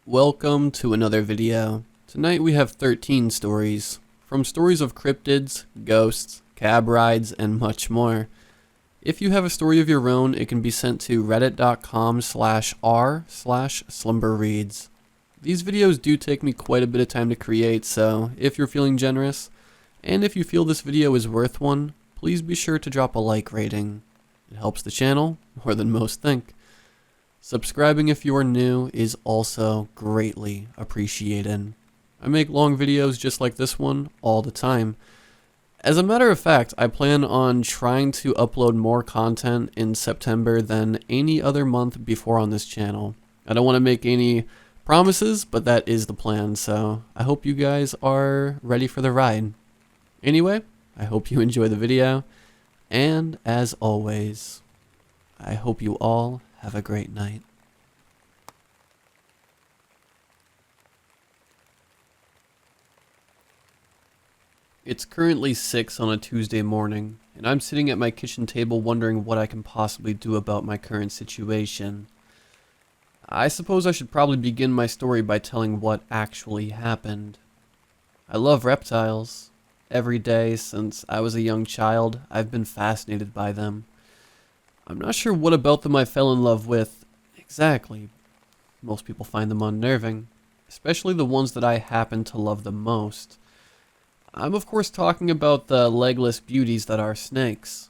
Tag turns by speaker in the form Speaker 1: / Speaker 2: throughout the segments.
Speaker 1: Welcome to another video. Tonight we have 13 stories, from stories of cryptids, ghosts, cab rides, and much more. If you have a story of your own, it can be sent to reddit.com/r/slumberreads. These videos do take me quite a bit of time to create, so if you're feeling generous, and if you feel this video is worth one, please be sure to drop a like rating. It helps the channel more than most think. Subscribing if you are new is also greatly appreciated. I make long videos just like this one all the time. As a matter of fact, I plan on trying to upload more content in September than any other month before on this channel. I don't want to make any promises, but that is the plan, so I hope you guys are ready for the ride. Anyway, I hope you enjoy the video, and as always, I hope you all have a great night. It's currently 6 on a Tuesday morning, and I'm sitting at my kitchen table wondering what I can possibly do about my current situation. I suppose I should probably begin my story by telling what actually happened. I love reptiles. Every day since I was a young child, I've been fascinated by them. I'm not sure what about them I fell in love with exactly. Most people find them unnerving, especially the ones that I happen to love the most. I'm of course talking about the legless beauties that are snakes.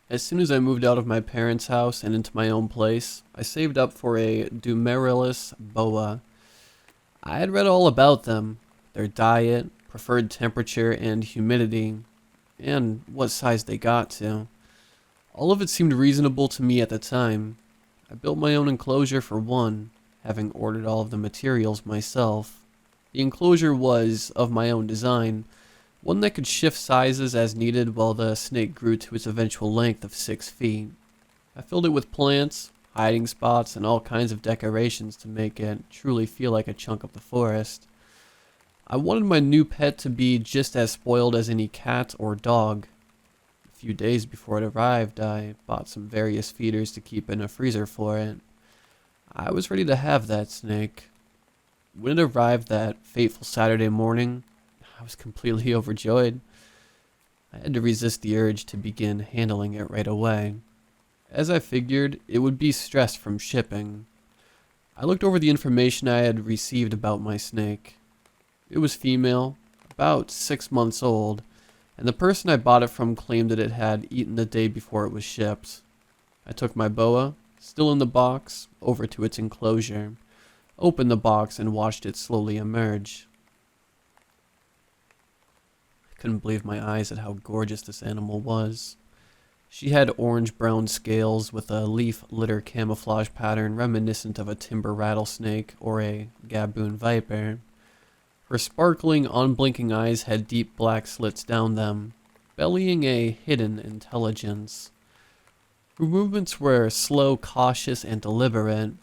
Speaker 1: As soon as I moved out of my parents' house and into my own place, I saved up for a Dumerilus boa. I had read all about them, their diet, preferred temperature and humidity, and what size they got to. All of it seemed reasonable to me at the time. I built my own enclosure for one, having ordered all of the materials myself. The enclosure was of my own design, one that could shift sizes as needed while the snake grew to its eventual length of 6 feet. I filled it with plants, hiding spots, and all kinds of decorations to make it truly feel like a chunk of the forest. I wanted my new pet to be just as spoiled as any cat or dog. A few days before it arrived, I bought some various feeders to keep in a freezer for it. I was ready to have that snake. When it arrived that fateful Saturday morning, I was completely overjoyed. I had to resist the urge to begin handling it right away, as I figured it would be stressed from shipping. I looked over the information I had received about my snake. It was female, about 6 months old, and the person I bought it from claimed that it had eaten the day before it was shipped. I took my boa, still in the box, over to its enclosure, opened the box, and watched it slowly emerge. I couldn't believe my eyes at how gorgeous this animal was. She had orange-brown scales with a leaf litter camouflage pattern reminiscent of a timber rattlesnake or a gaboon viper. Her sparkling, unblinking eyes had deep black slits down them, bellying a hidden intelligence. Her movements were slow, cautious, and deliberate.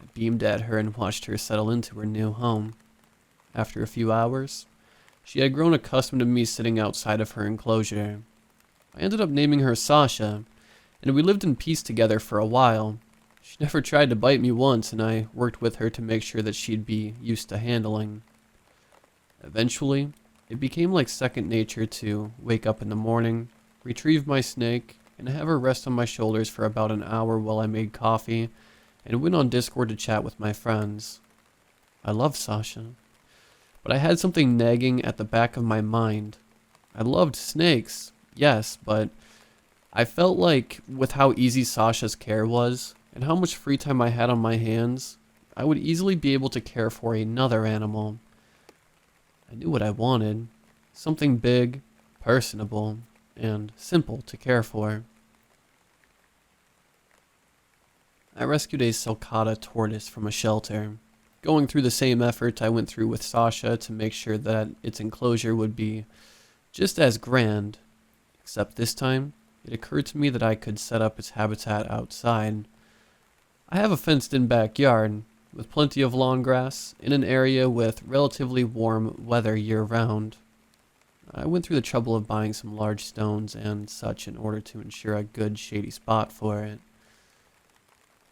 Speaker 1: I beamed at her and watched her settle into her new home. After a few hours, she had grown accustomed to me sitting outside of her enclosure. I ended up naming her Sasha, and we lived in peace together for a while. She never tried to bite me once, and I worked with her to make sure that she'd be used to handling. Eventually, it became like second nature to wake up in the morning, retrieve my snake, and have her rest on my shoulders for about an hour while I made coffee and went on Discord to chat with my friends. I love Sasha, but I had something nagging at the back of my mind. I loved snakes, yes, but I felt like with how easy Sasha's care was and how much free time I had on my hands, I would easily be able to care for another animal. I knew what I wanted, something big, personable, and simple to care for. I rescued a sulcata tortoise from a shelter, going through the same effort I went through with Sasha to make sure that its enclosure would be just as grand, except this time it occurred to me that I could set up its habitat outside. I have a fenced-in backyard, with plenty of lawn grass, in an area with relatively warm weather year-round. I went through the trouble of buying some large stones and such in order to ensure a good shady spot for it.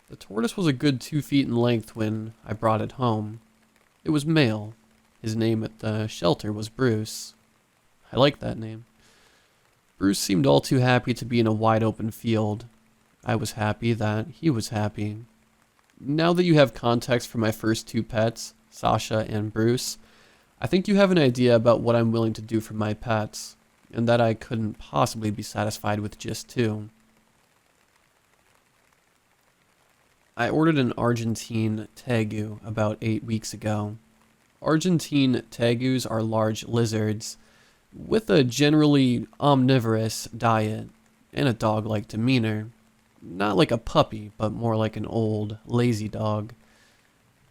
Speaker 1: The tortoise was a good 2 feet in length when I brought it home. It was male. His name at the shelter was Bruce. I liked that name. Bruce seemed all too happy to be in a wide open field. I was happy that he was happy. Now that you have context for my first 2 pets, Sasha and Bruce, I think you have an idea about what I'm willing to do for my pets, and that I couldn't possibly be satisfied with just 2. I ordered an Argentine tegu about 8 weeks ago. Argentine tegus are large lizards with a generally omnivorous diet and a dog-like demeanor. Not like a puppy, but more like an old, lazy dog.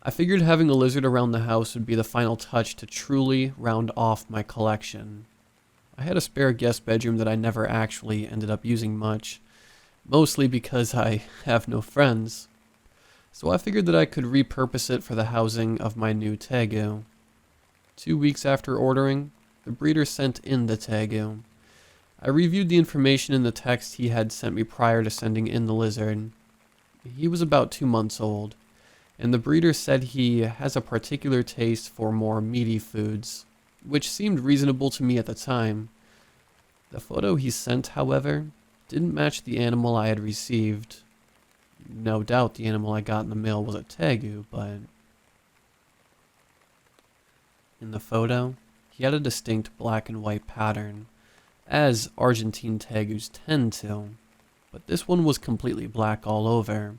Speaker 1: I figured having a lizard around the house would be the final touch to truly round off my collection. I had a spare guest bedroom that I never actually ended up using much, mostly because I have no friends. So I figured that I could repurpose it for the housing of my new tegu. 2 weeks after ordering, the breeder sent in the tegu. I reviewed the information in the text he had sent me prior to sending in the lizard. He was about 2 months old, and the breeder said he has a particular taste for more meaty foods, which seemed reasonable to me at the time. The photo he sent, however, didn't match the animal I had received. No doubt the animal I got in the mail was a tegu, but in the photo, he had a distinct black and white pattern, as Argentine tegus tend to, but this one was completely black all over.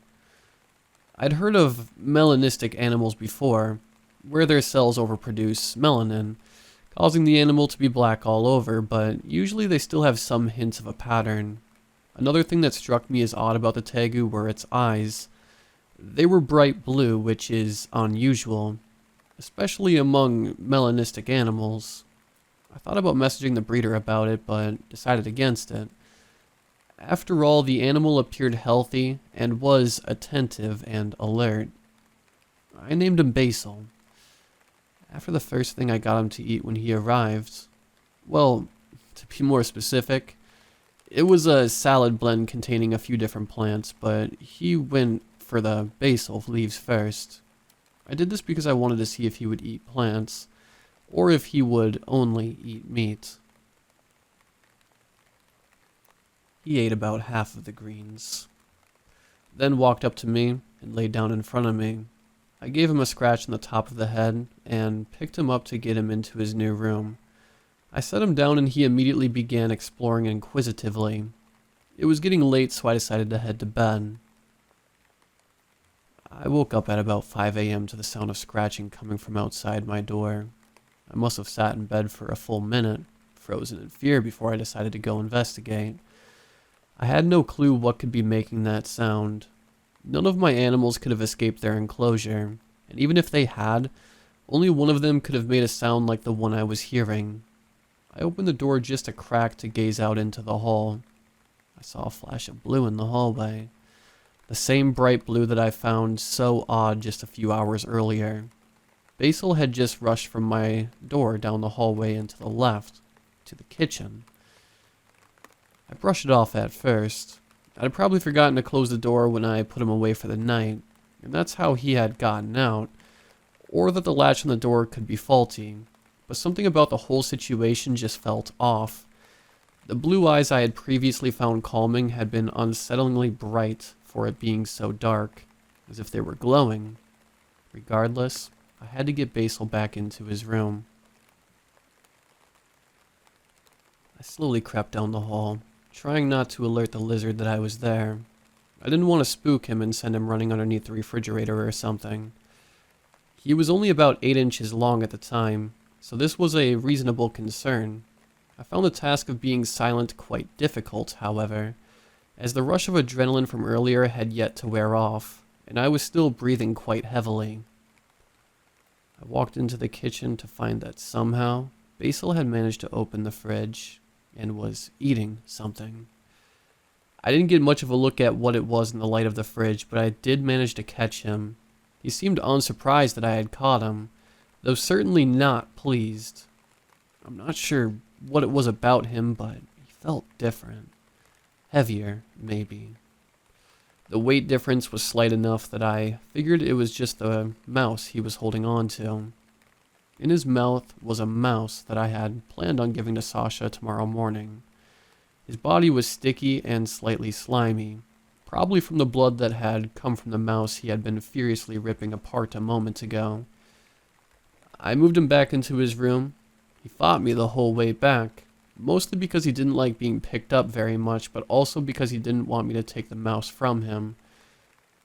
Speaker 1: I'd heard of melanistic animals before, where their cells overproduce melanin, causing the animal to be black all over, but usually they still have some hints of a pattern. Another thing that struck me as odd about the tegu were its eyes. They were bright blue, which is unusual, especially among melanistic animals. I thought about messaging the breeder about it, but decided against it. After all, the animal appeared healthy and was attentive and alert. I named him Basil, after the first thing I got him to eat when he arrived. Well, to be more specific, it was a salad blend containing a few different plants, but he went for the basil leaves first. I did this because I wanted to see if he would eat plants, or if he would only eat meat. He ate about half of the greens, then walked up to me and laid down in front of me. I gave him a scratch on the top of the head and picked him up to get him into his new room. I set him down and he immediately began exploring inquisitively. It was getting late, so I decided to head to bed. I woke up at about 5 a.m. to the sound of scratching coming from outside my door. I must have sat in bed for a full minute, frozen in fear, before I decided to go investigate. I had no clue what could be making that sound. None of my animals could have escaped their enclosure, and even if they had, only one of them could have made a sound like the one I was hearing. I opened the door just a crack to gaze out into the hall. I saw a flash of blue in the hallway. The same bright blue that I found so odd just a few hours earlier. Basil had just rushed from my door down the hallway and to the left, to the kitchen. I brushed it off at first. I'd probably forgotten to close the door when I put him away for the night, and that's how he had gotten out, or that the latch on the door could be faulty, but something about the whole situation just felt off. The blue eyes I had previously found calming had been unsettlingly bright for it being so dark, as if they were glowing. Regardless, I had to get Basil back into his room. I slowly crept down the hall, trying not to alert the lizard that I was there. I didn't want to spook him and send him running underneath the refrigerator or something. He was only about 8 inches long at the time, so this was a reasonable concern. I found the task of being silent quite difficult, however, as the rush of adrenaline from earlier had yet to wear off, and I was still breathing quite heavily. I walked into the kitchen to find that somehow Basil had managed to open the fridge and was eating something. I didn't get much of a look at what it was in the light of the fridge, but I did manage to catch him. He seemed unsurprised that I had caught him, though certainly not pleased. I'm not sure what it was about him, but he felt different. Heavier, maybe. The weight difference was slight enough that I figured it was just the mouse he was holding on to. In his mouth was a mouse that I had planned on giving to Sasha tomorrow morning. His body was sticky and slightly slimy, probably from the blood that had come from the mouse he had been furiously ripping apart a moment ago. I moved him back into his room. He fought me the whole way back, mostly because he didn't like being picked up very much, but also because he didn't want me to take the mouse from him.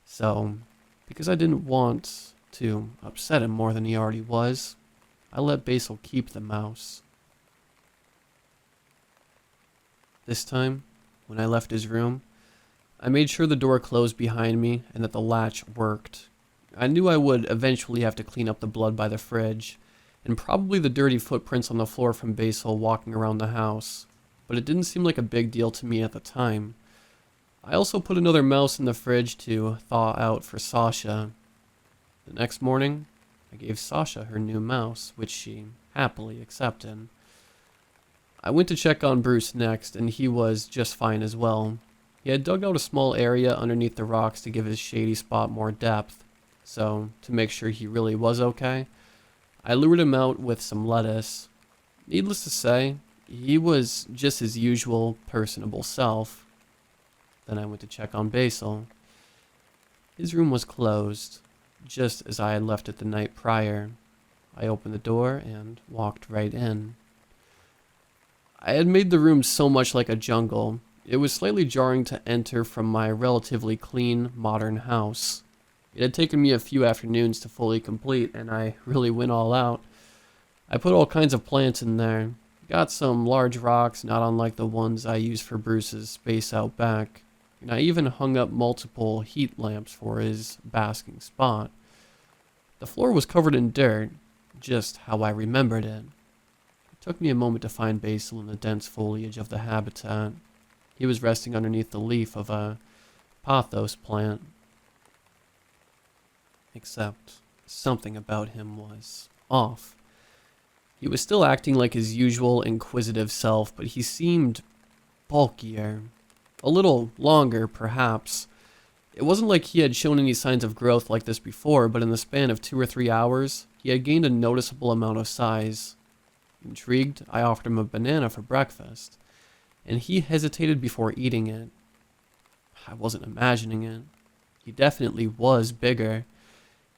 Speaker 1: So, because I didn't want to upset him more than he already was, I let Basil keep the mouse. This time, when I left his room, I made sure the door closed behind me and that the latch worked. I knew I would eventually have to clean up the blood by the fridge, and probably the dirty footprints on the floor from Basil walking around the house, but it didn't seem like a big deal to me at the time. I also put another mouse in the fridge to thaw out for Sasha. The next morning, I gave Sasha her new mouse, which she happily accepted. I went to check on Bruce next, and he was just fine as well. He had dug out a small area underneath the rocks to give his shady spot more depth, so to make sure he really was okay, I lured him out with some lettuce. Needless to say, he was just his usual personable self. Then I went to check on Basil. His room was closed, just as I had left it the night prior. I opened the door and walked right in. I had made the room so much like a jungle, it was slightly jarring to enter from my relatively clean, modern house. It had taken me a few afternoons to fully complete, and I really went all out. I put all kinds of plants in there. Got some large rocks, not unlike the ones I used for Bruce's space out back. And I even hung up multiple heat lamps for his basking spot. The floor was covered in dirt, just how I remembered it. It took me a moment to find Basil in the dense foliage of the habitat. He was resting underneath the leaf of a pothos plant. Except something about him was off. He was still acting like his usual inquisitive self, but he seemed bulkier. A little longer, perhaps. It wasn't like he had shown any signs of growth like this before, but in the span of 2 or 3 hours, he had gained a noticeable amount of size. Intrigued, I offered him a banana for breakfast, and he hesitated before eating it. I wasn't imagining it. He definitely was bigger.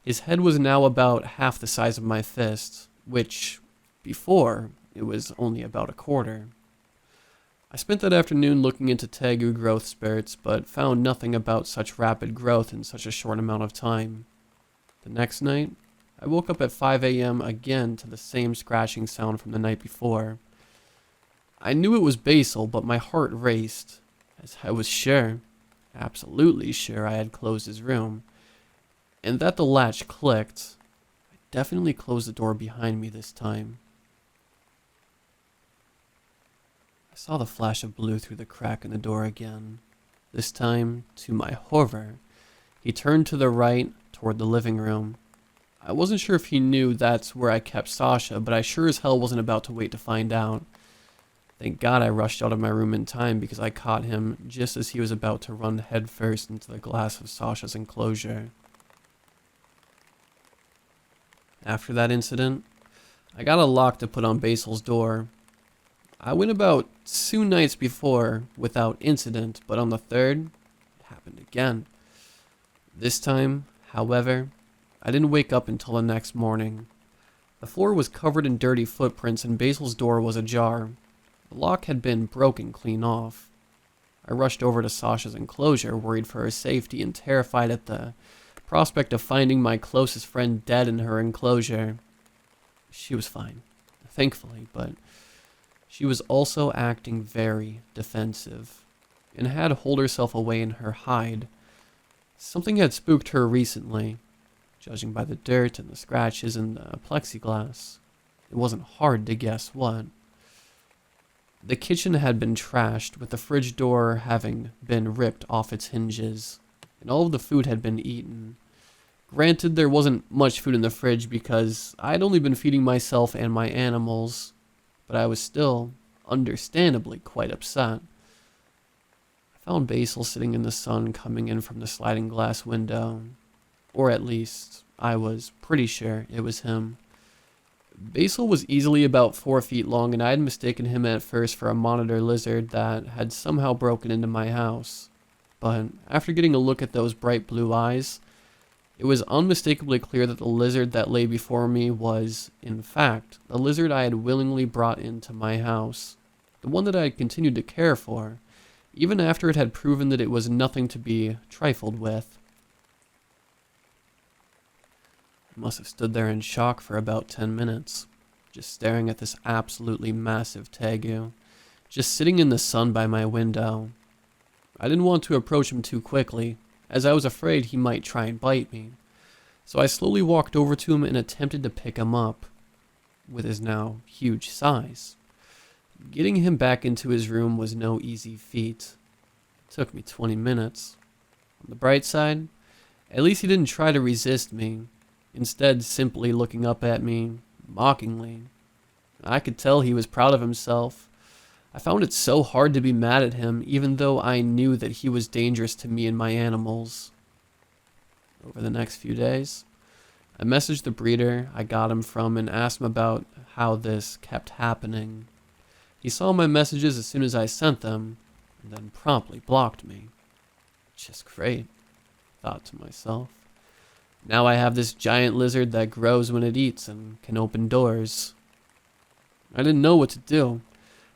Speaker 1: His head was now about half the size of my fist, which, before, it was only about a quarter. I spent that afternoon looking into tegu growth spurts, but found nothing about such rapid growth in such a short amount of time. The next night, I woke up at 5 a.m. again to the same scratching sound from the night before. I knew it was Basil, but my heart raced, as I was sure, absolutely sure I had closed his room. And that the latch clicked. I definitely closed the door behind me this time. I saw the flash of blue through the crack in the door again. This time, to my horror, he turned to the right toward the living room. I wasn't sure if he knew that's where I kept Sasha, but I sure as hell wasn't about to wait to find out. Thank God I rushed out of my room in time because I caught him just as he was about to run headfirst into the glass of Sasha's enclosure. After that incident, I got a lock to put on Basil's door. I went about 2 nights before without incident, but on the third, it happened again. This time, however, I didn't wake up until the next morning. The floor was covered in dirty footprints and Basil's door was ajar. The lock had been broken clean off. I rushed over to Sasha's enclosure, worried for her safety and terrified at the prospect of finding my closest friend dead in her enclosure. She was fine, thankfully, but she was also acting very defensive and had holed herself away in her hide. Something had spooked her recently, judging by the dirt and the scratches in the plexiglass. It wasn't hard to guess what. The kitchen had been trashed, with the fridge door having been ripped off its hinges, and all of the food had been eaten. Granted, there wasn't much food in the fridge because I'd only been feeding myself and my animals, but I was still, understandably, quite upset. I found Basil sitting in the sun coming in from the sliding glass window, or at least, I was pretty sure it was him. Basil was easily about 4 feet long, and I had mistaken him at first for a monitor lizard that had somehow broken into my house. But after getting a look at those bright blue eyes, it was unmistakably clear that the lizard that lay before me was, in fact, the lizard I had willingly brought into my house. The one that I had continued to care for, even after it had proven that it was nothing to be trifled with. I must have stood there in shock for about 10 minutes, just staring at this absolutely massive tegu, just sitting in the sun by my window. I didn't want to approach him too quickly, as I was afraid he might try and bite me. So I slowly walked over to him and attempted to pick him up, with his now huge size. Getting him back into his room was no easy feat. It took me 20 minutes. On the bright side, at least he didn't try to resist me, instead simply looking up at me, mockingly. I could tell he was proud of himself. I found it so hard to be mad at him, even though I knew that he was dangerous to me and my animals. Over the next few days, I messaged the breeder I got him from and asked him about how this kept happening. He saw my messages as soon as I sent them, and then promptly blocked me. Just great, I thought to myself. Now I have this giant lizard that grows when it eats and can open doors. I didn't know what to do.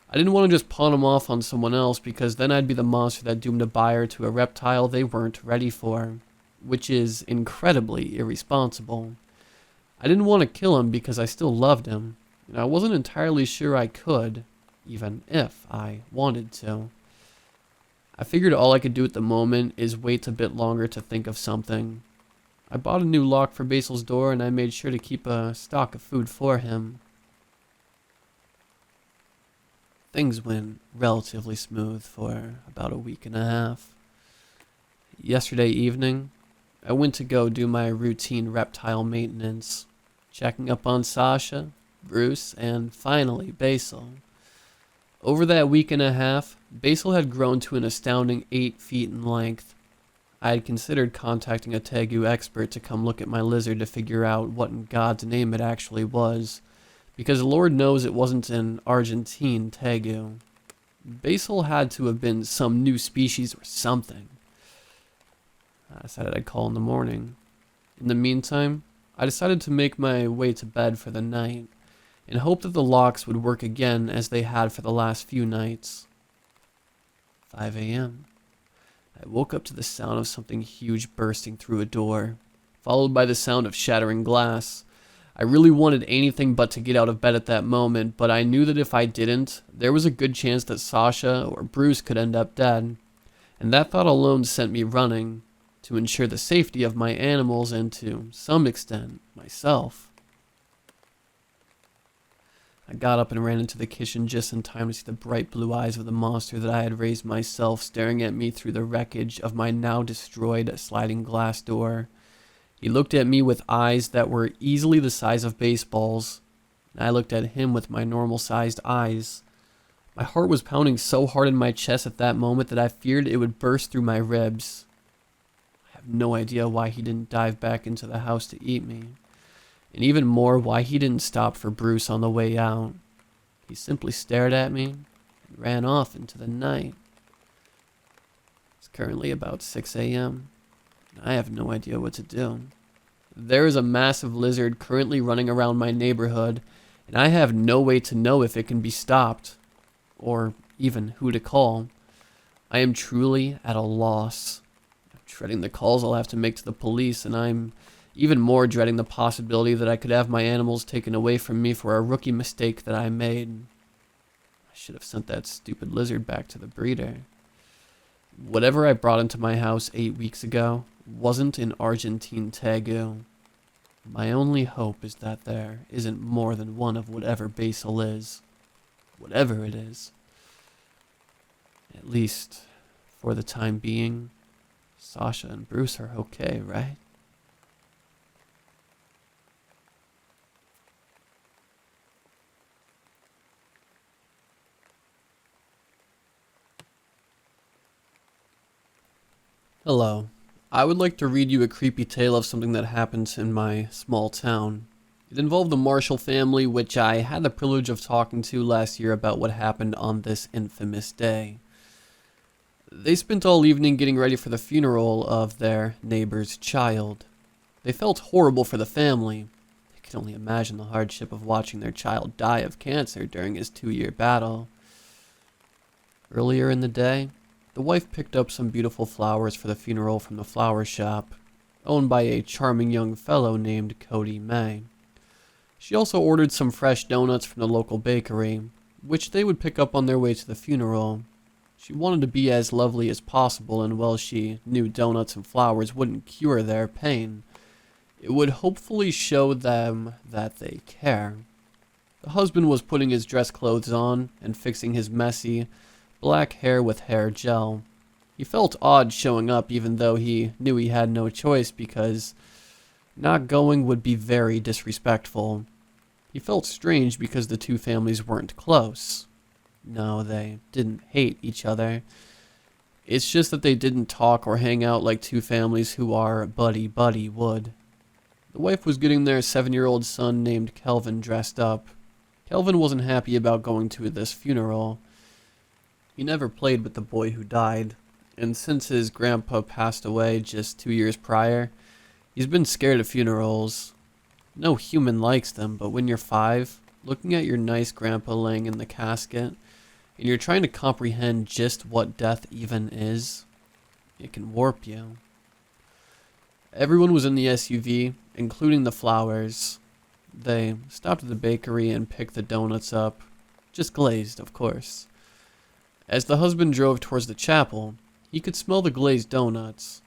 Speaker 1: I didn't want to just pawn him off on someone else because then I'd be the monster that doomed a buyer to a reptile they weren't ready for, which is incredibly irresponsible. I didn't want to kill him because I still loved him, and I wasn't entirely sure I could, even if I wanted to. I figured all I could do at the moment is wait a bit longer to think of something. I bought a new lock for Basil's door and I made sure to keep a stock of food for him. Things went relatively smooth for about a week and a half. Yesterday evening, I went to go do my routine reptile maintenance, checking up on Sasha, Bruce, and finally Basil. Over that week and a half, Basil had grown to an astounding 8 feet in length. I had considered contacting a tegu expert to come look at my lizard to figure out what in God's name it actually was, because Lord knows it wasn't an Argentine tegu. Basil had to have been some new species or something. I decided I'd call in the morning. In the meantime, I decided to make my way to bed for the night, and hope that the locks would work again as they had for the last few nights. 5 a.m. I woke up to the sound of something huge bursting through a door, followed by the sound of shattering glass. I really wanted anything but to get out of bed at that moment, but I knew that if I didn't, there was a good chance that Sasha or Bruce could end up dead, and that thought alone sent me running, to ensure the safety of my animals and, to some extent, myself. I got up and ran into the kitchen just in time to see the bright blue eyes of the monster that I had raised myself staring at me through the wreckage of my now destroyed sliding glass door. He looked at me with eyes that were easily the size of baseballs, and I looked at him with my normal-sized eyes. My heart was pounding so hard in my chest at that moment that I feared it would burst through my ribs. I have no idea why he didn't dive back into the house to eat me. And even more, why he didn't stop for Bruce on the way out. He simply stared at me and ran off into the night. It's currently about 6 a.m. and I have no idea what to do. There is a massive lizard currently running around my neighborhood, and I have no way to know if it can be stopped, or even who to call. I am truly at a loss. I'm dreading the calls I'll have to make to the police, and I'm even more dreading the possibility that I could have my animals taken away from me for a rookie mistake that I made. I should have sent that stupid lizard back to the breeder. Whatever I brought into my house 8 weeks ago wasn't an Argentine tegu. My only hope is that there isn't more than one of whatever Basil is. Whatever it is. At least, for the time being, Sasha and Bruce are okay, right? Hello. I would like to read you a creepy tale of something that happened in my small town. It involved the Marshall family, which I had the privilege of talking to last year about what happened on this infamous day. They spent all evening getting ready for the funeral of their neighbor's child. They felt horrible for the family. They could only imagine the hardship of watching their child die of cancer during his 2-year battle. Earlier in the day, the wife picked up some beautiful flowers for the funeral from the flower shop, owned by a charming young fellow named Cody May. She also ordered some fresh donuts from the local bakery, which they would pick up on their way to the funeral. She wanted to be as lovely as possible, and while she knew donuts and flowers wouldn't cure their pain, it would hopefully show them that they care. The husband was putting his dress clothes on and fixing his messy, black hair with hair gel. He felt odd showing up even though he knew he had no choice because not going would be very disrespectful. He felt strange because the two families weren't close. No, they didn't hate each other. It's just that they didn't talk or hang out like two families who are buddy-buddy would. The wife was getting their 7-year-old son named Kelvin dressed up. Kelvin wasn't happy about going to this funeral. He never played with the boy who died, and since his grandpa passed away just 2 years prior, he's been scared of funerals. No human likes them, but when you're 5, looking at your nice grandpa laying in the casket, and you're trying to comprehend just what death even is, it can warp you. Everyone was in the SUV, including the flowers. They stopped at the bakery and picked the donuts up, just glazed, of course. As the husband drove towards the chapel, he could smell the glazed donuts.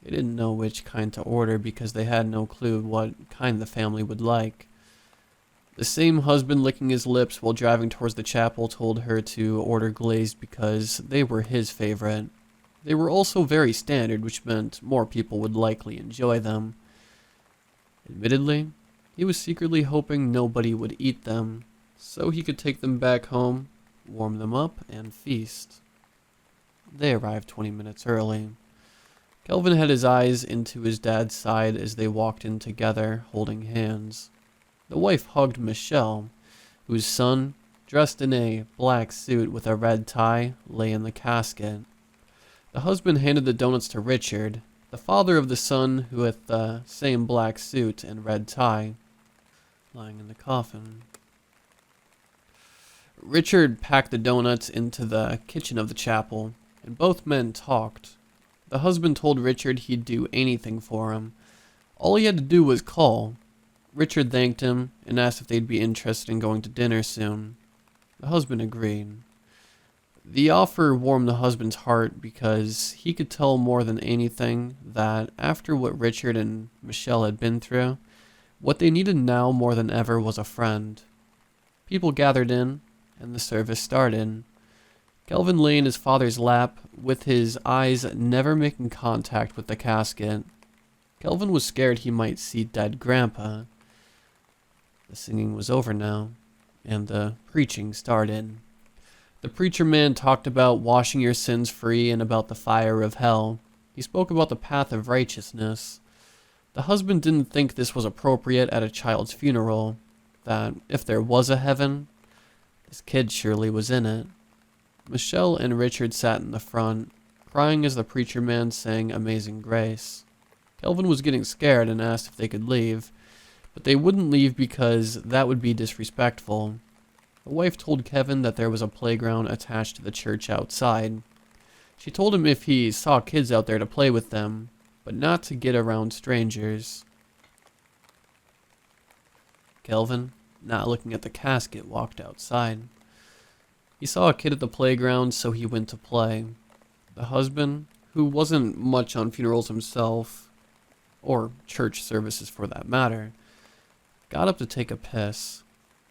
Speaker 1: They didn't know which kind to order because they had no clue what kind the family would like. The same husband licking his lips while driving towards the chapel told her to order glazed because they were his favorite. They were also very standard, which meant more people would likely enjoy them. Admittedly, he was secretly hoping nobody would eat them, so he could take them back home, warm them up, and feast. They arrived 20 minutes early. Kelvin had his eyes into his dad's side as they walked in together, holding hands. The wife hugged Michelle, whose son, dressed in a black suit with a red tie, lay in the casket. The husband handed the donuts to Richard, the father of the son who had the same black suit and red tie, lying in the coffin. Richard packed the donuts into the kitchen of the chapel, and both men talked. The husband told Richard he'd do anything for him. All he had to do was call. Richard thanked him and asked if they'd be interested in going to dinner soon. The husband agreed. The offer warmed the husband's heart because he could tell more than anything that after what Richard and Michelle had been through, what they needed now more than ever was a friend. People gathered in, and the service started. Kelvin lay in his father's lap, with his eyes never making contact with the casket. Kelvin was scared he might see dead Grandpa. The singing was over now, and the preaching started. The preacher man talked about washing your sins free and about the fire of hell. He spoke about the path of righteousness. The husband didn't think this was appropriate at a child's funeral, that if there was a heaven, this kid surely was in it. Michelle and Richard sat in the front, crying as the preacher man sang Amazing Grace. Kelvin was getting scared and asked if they could leave, but they wouldn't leave because that would be disrespectful. The wife told Kevin that there was a playground attached to the church outside. She told him if he saw kids out there to play with them, but not to get around strangers. Kelvin, not looking at the casket, walked outside. He saw a kid at the playground, so he went to play. The husband, who wasn't much on funerals himself, or church services for that matter, got up to take a piss.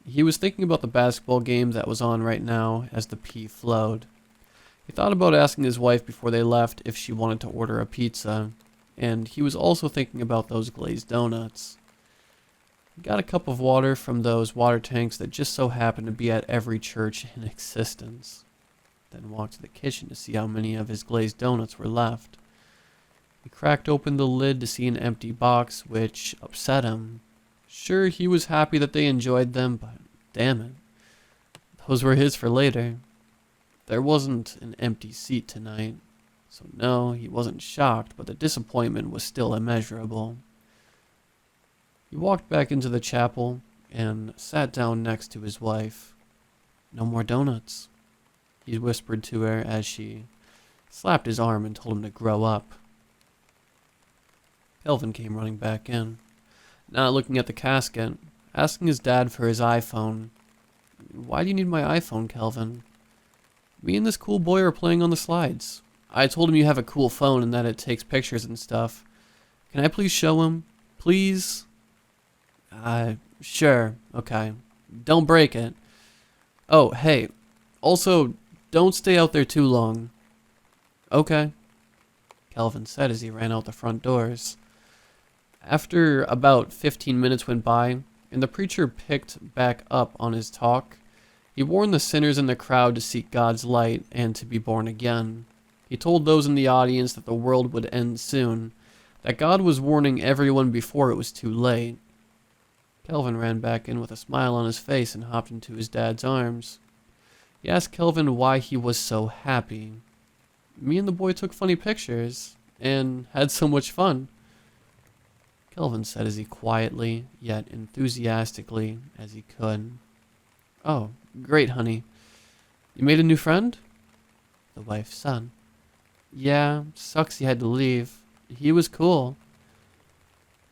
Speaker 1: He was thinking about the basketball game that was on right now as the pee flowed. He thought about asking his wife before they left if she wanted to order a pizza, and he was also thinking about those glazed donuts. He got a cup of water from those water tanks that just so happened to be at every church in existence, then walked to the kitchen to see how many of his glazed donuts were left. He cracked open the lid to see an empty box, which upset him. Sure, he was happy that they enjoyed them, but damn it. Those were his for later. There wasn't an empty seat tonight, so no, he wasn't shocked, but the disappointment was still immeasurable. He walked back into the chapel and sat down next to his wife. "No more donuts," he whispered to her as she slapped his arm and told him to grow up. Kelvin came running back in, not looking at the casket, asking his dad for his iPhone. "Why do you need my iPhone, Kelvin?" "Me and this cool boy are playing on the slides. I told him you have a cool phone and that it takes pictures and stuff. Can I please show him? Please?" Sure, okay. Don't break it. Oh, hey, also, don't stay out there too long." "Okay," Kelvin said as he ran out the front doors. After about 15 minutes went by, and the preacher picked back up on his talk, he warned the sinners in the crowd to seek God's light and to be born again. He told those in the audience that the world would end soon, that God was warning everyone before it was too late. Kelvin ran back in with a smile on his face and hopped into his dad's arms. He asked Kelvin why he was so happy. "Me and the boy took funny pictures and had so much fun," Kelvin said as he quietly, yet enthusiastically as he could. "Oh, great, honey. You made a new friend?" the wife said. "Yeah, sucks he had to leave. He was cool."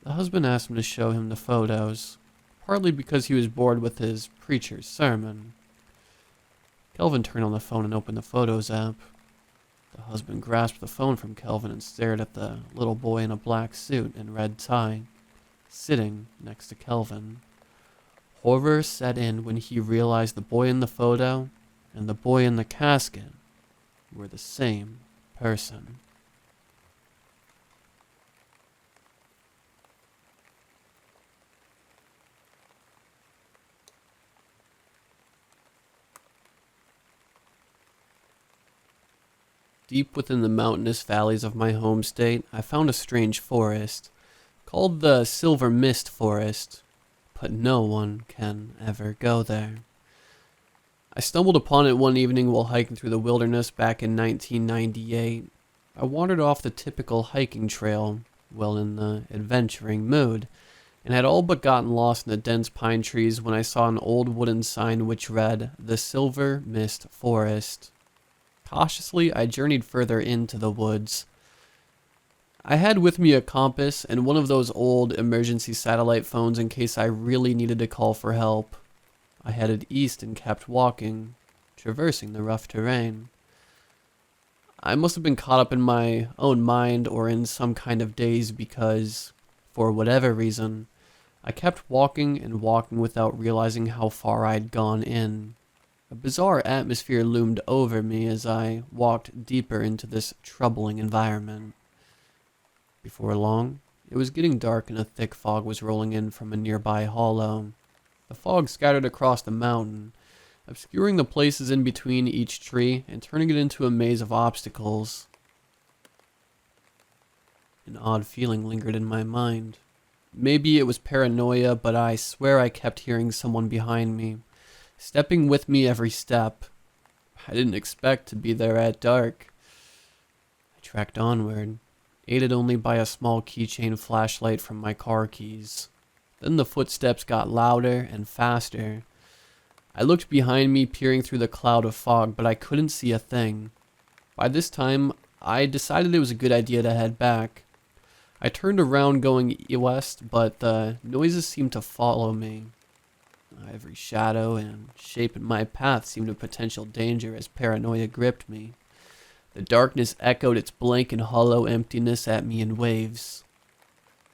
Speaker 1: The husband asked him to show him the photos, partly because he was bored with his preacher's sermon. Kelvin turned on the phone and opened the Photos app. The husband grasped the phone from Kelvin and stared at the little boy in a black suit and red tie, sitting next to Kelvin. Horror set in when he realized the boy in the photo and the boy in the casket were the same person. Deep within the mountainous valleys of my home state, I found a strange forest, called the Silver Mist Forest, but no one can ever go there. I stumbled upon it one evening while hiking through the wilderness back in 1998. I wandered off the typical hiking trail, well in the adventuring mood, and had all but gotten lost in the dense pine trees when I saw an old wooden sign which read, "The Silver Mist Forest." Cautiously, I journeyed further into the woods. I had with me a compass and one of those old emergency satellite phones in case I really needed to call for help. I headed east and kept walking, traversing the rough terrain. I must have been caught up in my own mind or in some kind of daze because, for whatever reason, I kept walking and walking without realizing how far I'd gone in. A bizarre atmosphere loomed over me as I walked deeper into this troubling environment. Before long, it was getting dark and a thick fog was rolling in from a nearby hollow. The fog scattered across the mountain, obscuring the places in between each tree and turning it into a maze of obstacles. An odd feeling lingered in my mind. Maybe it was paranoia, but I swear I kept hearing someone behind me, stepping with me every step. I didn't expect to be there at dark. I tracked onward, aided only by a small keychain flashlight from my car keys. Then the footsteps got louder and faster. I looked behind me, peering through the cloud of fog, but I couldn't see a thing. By this time, I decided it was a good idea to head back. I turned around going west, but the noises seemed to follow me. Every shadow and shape in my path seemed a potential danger as paranoia gripped me. The darkness echoed its blank and hollow emptiness at me in waves.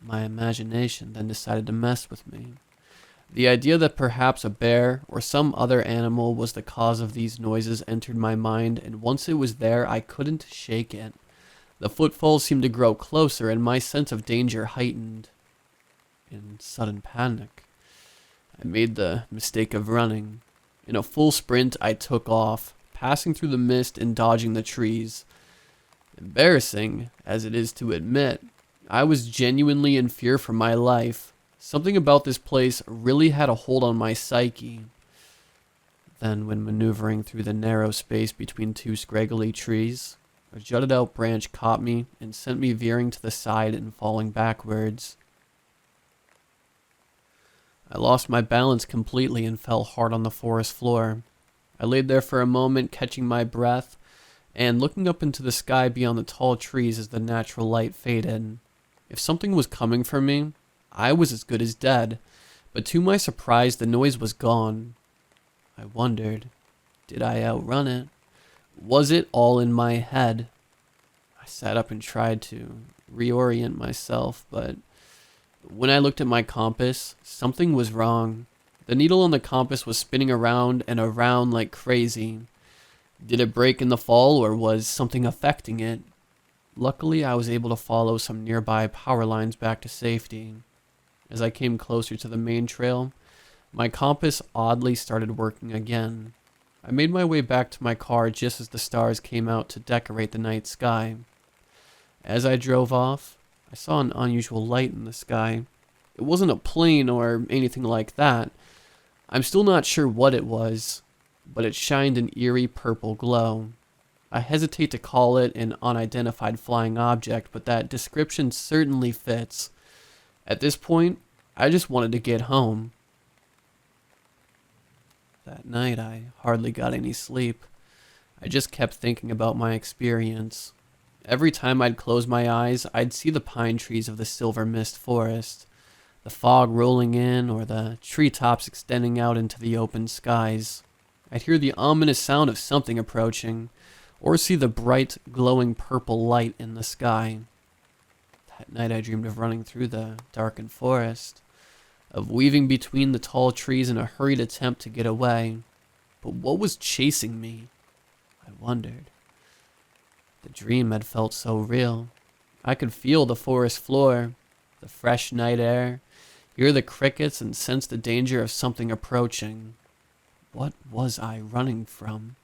Speaker 1: My imagination then decided to mess with me. The idea that perhaps a bear or some other animal was the cause of these noises entered my mind, and once it was there, I couldn't shake it. The footfalls seemed to grow closer, and my sense of danger heightened. In sudden panic, I made the mistake of running. In a full sprint, I took off, passing through the mist and dodging the trees. Embarrassing as it is to admit, I was genuinely in fear for my life. Something about this place really had a hold on my psyche. Then, when maneuvering through the narrow space between two scraggly trees, a jutted out branch caught me and sent me veering to the side and falling backwards. I lost my balance completely and fell hard on the forest floor. I laid there for a moment, catching my breath, and looking up into the sky beyond the tall trees as the natural light faded. If something was coming for me, I was as good as dead, but to my surprise, the noise was gone. I wondered, did I outrun it? Was it all in my head? I sat up and tried to reorient myself, but when I looked at my compass, something was wrong. The needle on the compass was spinning around and around like crazy. Did it break in the fall, or was something affecting it? Luckily, I was able to follow some nearby power lines back to safety. As I came closer to the main trail, my compass oddly started working again. I made my way back to my car just as the stars came out to decorate the night sky. As I drove off, I saw an unusual light in the sky. It wasn't a plane or anything like that. I'm still not sure what it was, but it shined an eerie purple glow. I hesitate to call it an unidentified flying object, but that description certainly fits. At this point, I just wanted to get home. That night, I hardly got any sleep. I just kept thinking about my experience. Every time I'd close my eyes, I'd see the pine trees of the silver mist forest, the fog rolling in, or the treetops extending out into the open skies. I'd hear the ominous sound of something approaching, or see the bright, glowing purple light in the sky. That night I dreamed of running through the darkened forest, of weaving between the tall trees in a hurried attempt to get away. But what was chasing me? I wondered. The dream had felt so real. I could feel the forest floor, the fresh night air, hear the crickets, and sense the danger of something approaching. What was I running from?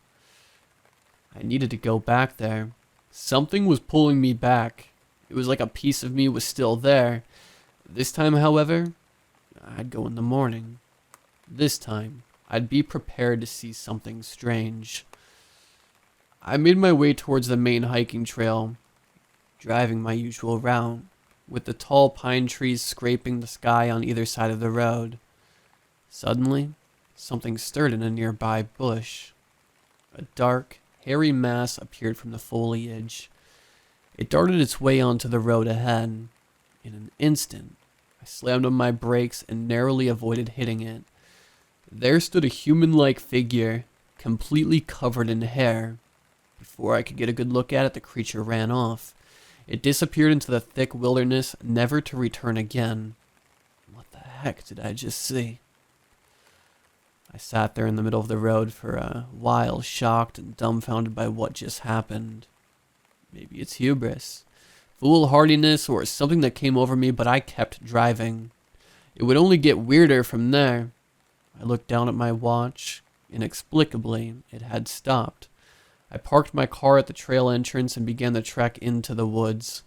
Speaker 1: I needed to go back there. Something was pulling me back. It was like a piece of me was still there. This time, however, I'd go in the morning. This time, I'd be prepared to see something strange. I made my way towards the main hiking trail, driving my usual route, with the tall pine trees scraping the sky on either side of the road. Suddenly, something stirred in a nearby bush. A dark, hairy mass appeared from the foliage. It darted its way onto the road ahead. In an instant, I slammed on my brakes and narrowly avoided hitting it. There stood a human-like figure, completely covered in hair. Before I could get a good look at it, the creature ran off. It disappeared into the thick wilderness, never to return again. What the heck did I just see? I sat there in the middle of the road for a while, shocked and dumbfounded by what just happened. Maybe it's hubris, foolhardiness, or something that came over me, but I kept driving. It would only get weirder from there. I looked down at my watch. Inexplicably, it had stopped. I parked my car at the trail entrance and began the trek into the woods.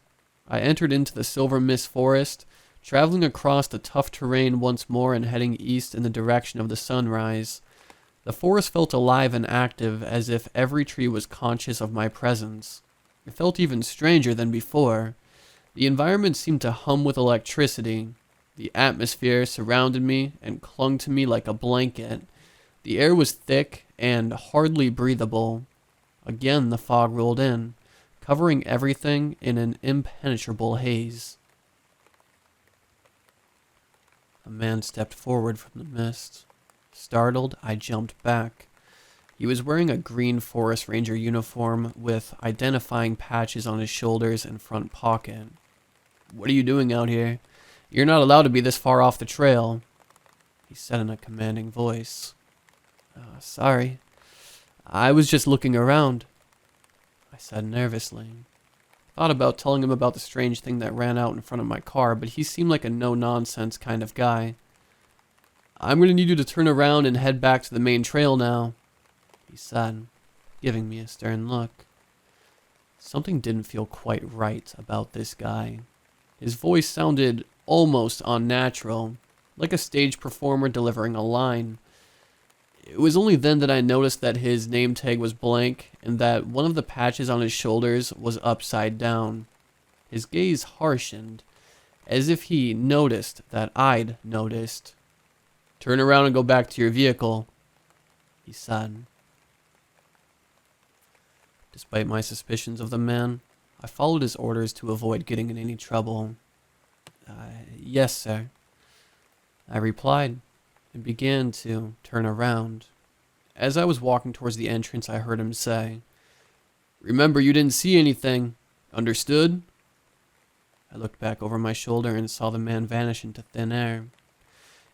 Speaker 1: I entered into the silver mist forest, traveling across the tough terrain once more and heading east in the direction of the sunrise. The forest felt alive and active, as if every tree was conscious of my presence. It felt even stranger than before. The environment seemed to hum with electricity. The atmosphere surrounded me and clung to me like a blanket. The air was thick and hardly breathable. Again, the fog rolled in, covering everything in an impenetrable haze. A man stepped forward from the mist. Startled, I jumped back. He was wearing a green forest ranger uniform with identifying patches on his shoulders and front pocket. "What are you doing out here? You're not allowed to be this far off the trail," he said in a commanding voice. Sorry. I was just looking around," I said nervously. Thought about telling him about the strange thing that ran out in front of my car, but he seemed like a no-nonsense kind of guy. "I'm going to need you to turn around and head back to the main trail now," he said, giving me a stern look. Something didn't feel quite right about this guy. His voice sounded almost unnatural, like a stage performer delivering a line. It was only then that I noticed that his name tag was blank and that one of the patches on his shoulders was upside down. His gaze harshened, as if he noticed that I'd noticed. "Turn around and go back to your vehicle," he said. Despite my suspicions of the man, I followed his orders to avoid getting in any trouble. "Yes, sir," I replied, and began to turn around. As I was walking towards the entrance, I heard him say, "Remember, you didn't see anything. Understood?" I looked back over my shoulder and saw the man vanish into thin air.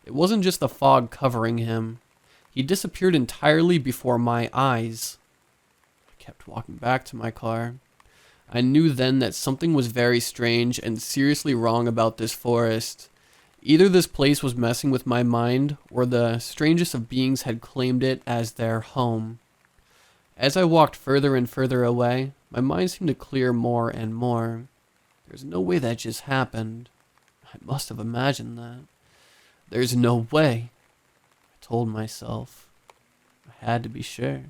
Speaker 1: It wasn't just the fog covering him. He disappeared entirely before my eyes. I kept walking back to my car. I knew then that something was very strange and seriously wrong about this forest. Either this place was messing with my mind, or the strangest of beings had claimed it as their home. As I walked further and further away, my mind seemed to clear more and more. There's no way that just happened. I must have imagined that. There's no way, I told myself. I had to be sure.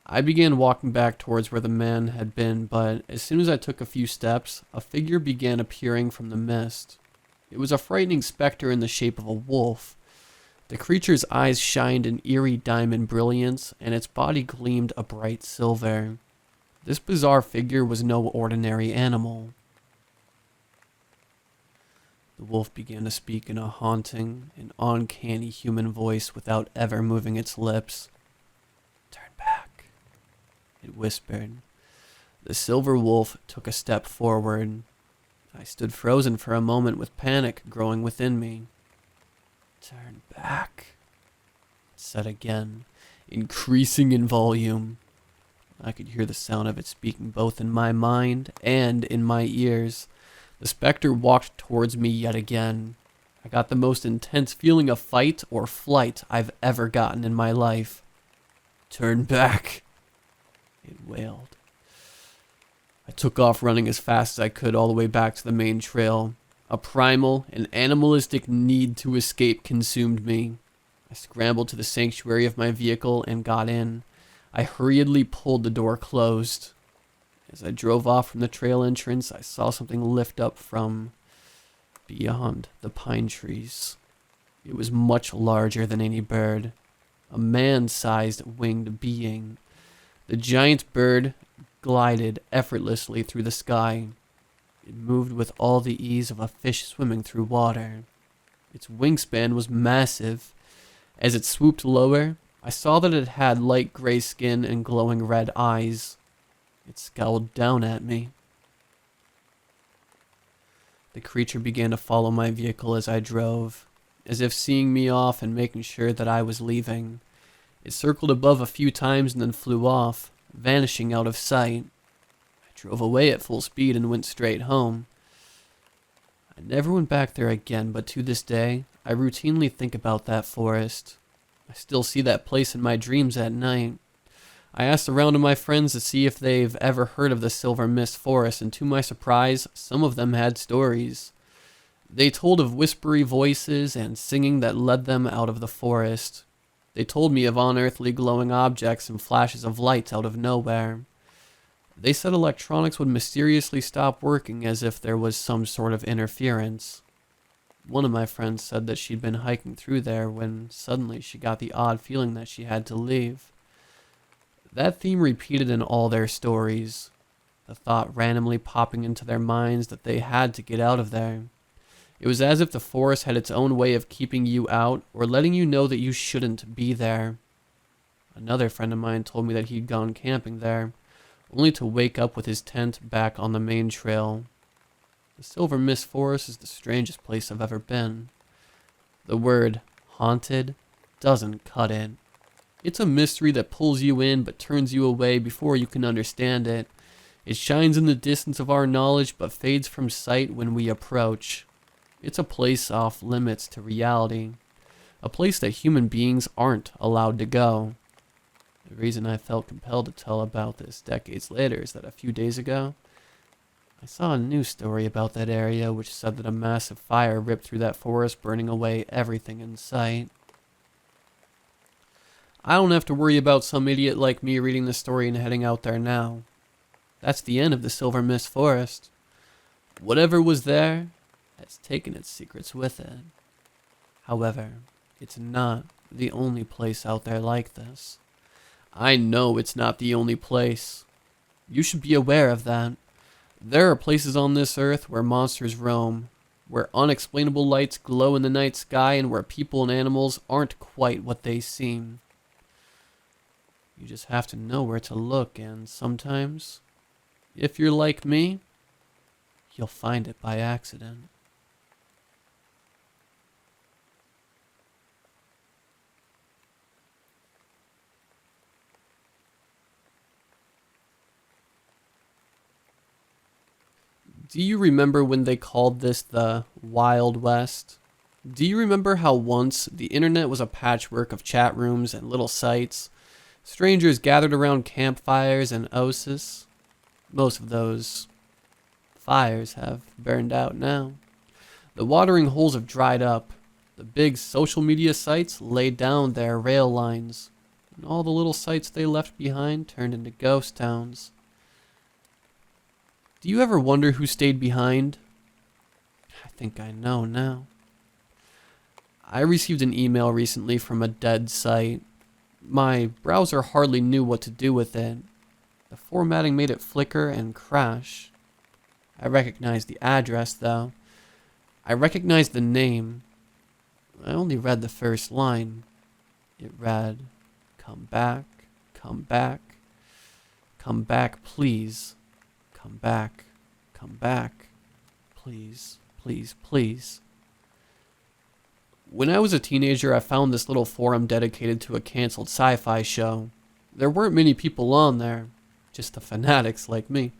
Speaker 1: I began walking back towards where the man had been, but as soon as I took a few steps, a figure began appearing from the mist. It was a frightening specter in the shape of a wolf. The creature's eyes shined an eerie diamond brilliance, and its body gleamed a bright silver. This bizarre figure was no ordinary animal. The wolf began to speak in a haunting and uncanny human voice without ever moving its lips. "Turn back," it whispered. The silver wolf took a step forward. I stood frozen for a moment with panic growing within me. "Turn back," it said again, increasing in volume. I could hear the sound of it speaking both in my mind and in my ears. The specter walked towards me yet again. I got the most intense feeling of fight or flight I've ever gotten in my life. "Turn back," it wailed. I took off running as fast as I could all the way back to the main trail. A primal and animalistic need to escape consumed me. I scrambled to the sanctuary of my vehicle and got in. I hurriedly pulled the door closed. As I drove off from the trail entrance, I saw something lift up from beyond the pine trees. It was much larger than any bird. A man-sized winged being. The giant bird glided effortlessly through the sky. It moved with all the ease of a fish swimming through water. Its wingspan was massive. As it swooped lower, I saw that it had light gray skin and glowing red eyes. It scowled down at me. The creature began to follow my vehicle as I drove, as if seeing me off and making sure that I was leaving. It circled above a few times and then flew off, vanishing out of sight. I drove away at full speed and went straight home. I never went back there again, but to this day, I routinely think about that forest. I still see that place in my dreams at night. I asked around to my friends to see if they've ever heard of the Silver Mist Forest, and to my surprise, some of them had stories. They told of whispery voices and singing that led them out of the forest. They told me of unearthly glowing objects and flashes of light out of nowhere. They said electronics would mysteriously stop working as if there was some sort of interference. One of my friends said that she'd been hiking through there when suddenly she got the odd feeling that she had to leave. That theme repeated in all their stories, the thought randomly popping into their minds that they had to get out of there. It was as if the forest had its own way of keeping you out or letting you know that you shouldn't be there. Another friend of mine told me that he'd gone camping there, only to wake up with his tent back on the main trail. The Silver Mist Forest is the strangest place I've ever been. The word haunted doesn't cut it. It's a mystery that pulls you in but turns you away before you can understand it. It shines in the distance of our knowledge but fades from sight when we approach. It's a place off limits to reality. A place that human beings aren't allowed to go. The reason I felt compelled to tell about this decades later is that a few days ago, I saw a news story about that area which said that a massive fire ripped through that forest, burning away everything in sight. I don't have to worry about some idiot like me reading the story and heading out there now. That's the end of the Silver Mist Forest. Whatever was there has taken its secrets with it. However, it's not the only place out there like this. I know it's not the only place. You should be aware of that. There are places on this earth where monsters roam, where unexplainable lights glow in the night sky, and where people and animals aren't quite what they seem. You just have to know where to look, and sometimes, if you're like me, you'll find it by accident. Do you remember when they called this the Wild West? Do you remember how once the internet was a patchwork of chat rooms and little sites? Strangers gathered around campfires and oasis. Most of those fires have burned out now. The watering holes have dried up. The big social media sites laid down their rail lines. And all the little sites they left behind turned into ghost towns. Do you ever wonder who stayed behind? I think I know now. I received an email recently from a dead site. My browser hardly knew what to do with it. The formatting made it flicker and crash. I recognized the address, though. I recognized the name. I only read the first line. It read, "Come back, come back, come back, please. Come back, please, please, please." When I was a teenager, I found this little forum dedicated to a canceled sci-fi show. There weren't many people on there, just the fanatics like me.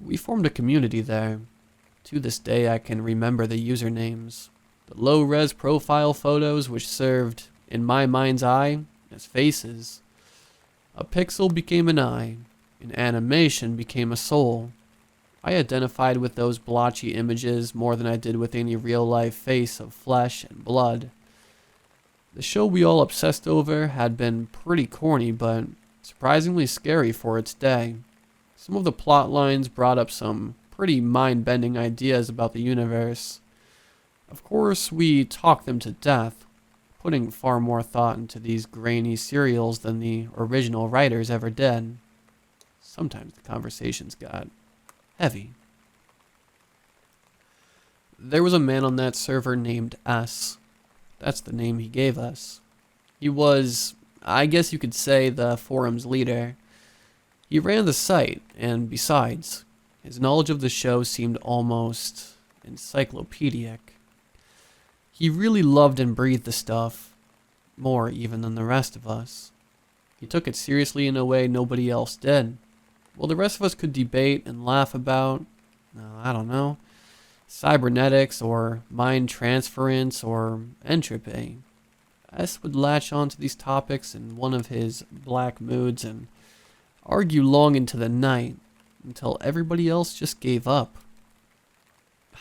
Speaker 1: We formed a community there. To this day, I can remember the usernames. The low-res profile photos which served, in my mind's eye, as faces. A pixel became an eye. An animation became a soul. I identified with those blotchy images more than I did with any real-life face of flesh and blood. The show we all obsessed over had been pretty corny, but surprisingly scary for its day. Some of the plot lines brought up some pretty mind-bending ideas about the universe. Of course, we talked them to death, putting far more thought into these grainy serials than the original writers ever did. Sometimes the conversations got heavy. There was a man on that server named S. That's the name he gave us. He was, I guess you could say, the forum's leader. He ran the site, and besides, his knowledge of the show seemed almost encyclopedic. He really loved and breathed the stuff, more even than the rest of us. He took it seriously in a way nobody else did. Well, the rest of us could debate and laugh about, I don't know, cybernetics or mind transference or entropy. S would latch on to these topics in one of his black moods and argue long into the night until everybody else just gave up.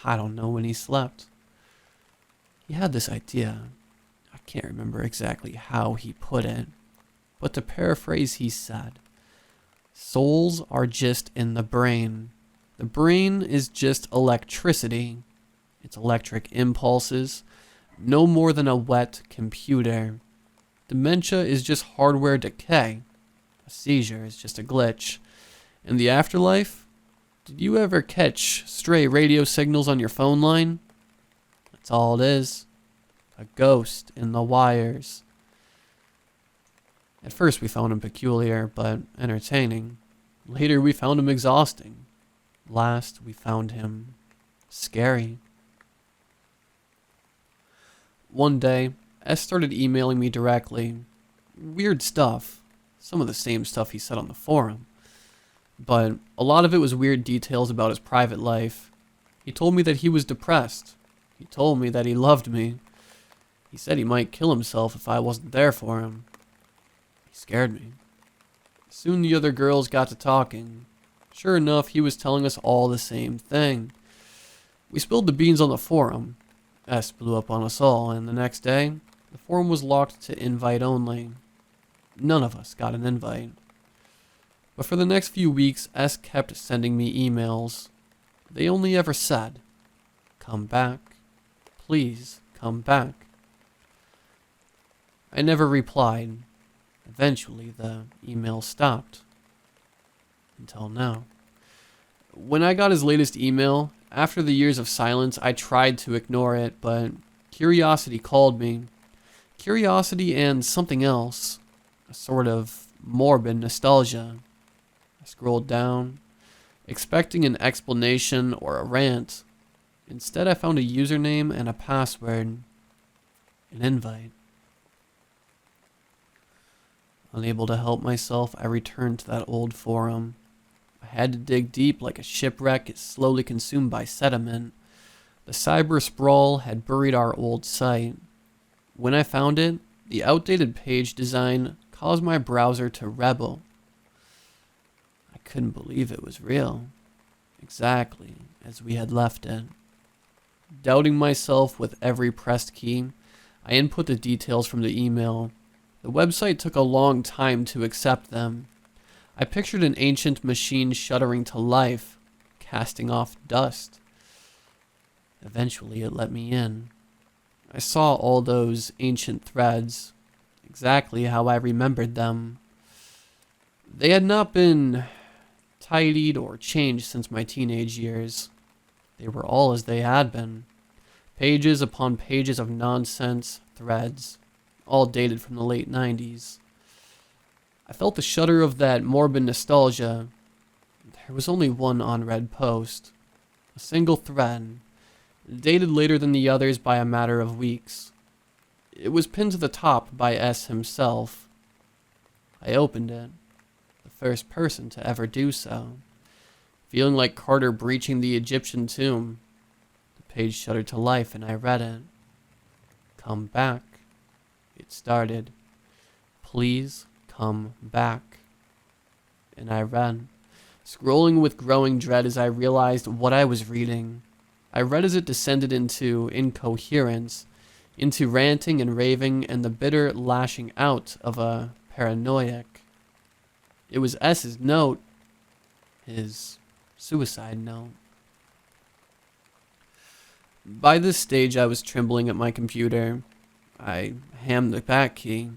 Speaker 1: I don't know when he slept. He had this idea. I can't remember exactly how he put it, but to paraphrase, he said, "Souls are just in the brain. The brain is just electricity. It's electric impulses, no more than a wet computer. Dementia is just hardware decay. A seizure is just a glitch. In the afterlife, did you ever catch stray radio signals on your phone line? That's all it is. A ghost in the wires." At first we found him peculiar, but entertaining. Later we found him exhausting. Last we found him scary. One day, S started emailing me directly. Weird stuff. Some of the same stuff he said on the forum. But a lot of it was weird details about his private life. He told me that he was depressed. He told me that he loved me. He said he might kill himself if I wasn't there for him. He scared me. Soon the other girls got to talking. Sure enough, he was telling us all the same thing. We spilled the beans on the forum. S blew up on us all, and the next day, the forum was locked to invite only. None of us got an invite. But for the next few weeks, S kept sending me emails. They only ever said, "Come back. Please come back." I never replied. Eventually, the email stopped. Until now. When I got his latest email, after the years of silence, I tried to ignore it, but curiosity called me. Curiosity and something else. A sort of morbid nostalgia. I scrolled down, expecting an explanation or a rant. Instead, I found a username and a password. An invite. Unable to help myself, I returned to that old forum. I had to dig deep like a shipwreck is slowly consumed by sediment. The cyber sprawl had buried our old site. When I found it, the outdated page design caused my browser to rebel. I couldn't believe it was real. Exactly as we had left it. Doubting myself with every pressed key, I input the details from the email. The website took a long time to accept them. I pictured an ancient machine shuddering to life, casting off dust. Eventually it let me in. I saw all those ancient threads, exactly how I remembered them. They had not been tidied or changed since my teenage years. They were all as they had been. Pages upon pages of nonsense threads, all dated from the late 90s. I felt the shudder of that morbid nostalgia. There was only one unread post. A single thread, dated later than the others by a matter of weeks. It was pinned to the top by S himself. I opened it, the first person to ever do so. Feeling like Carter breaching the Egyptian tomb. The page shuddered to life and I read it. Come back. It started. Please come back. And I read, scrolling with growing dread as I realized what I was reading. I read as it descended into incoherence, into ranting and raving and the bitter lashing out of a paranoiac. It was S's note, his suicide note. By this stage, I was trembling at my computer. I hammed the back key,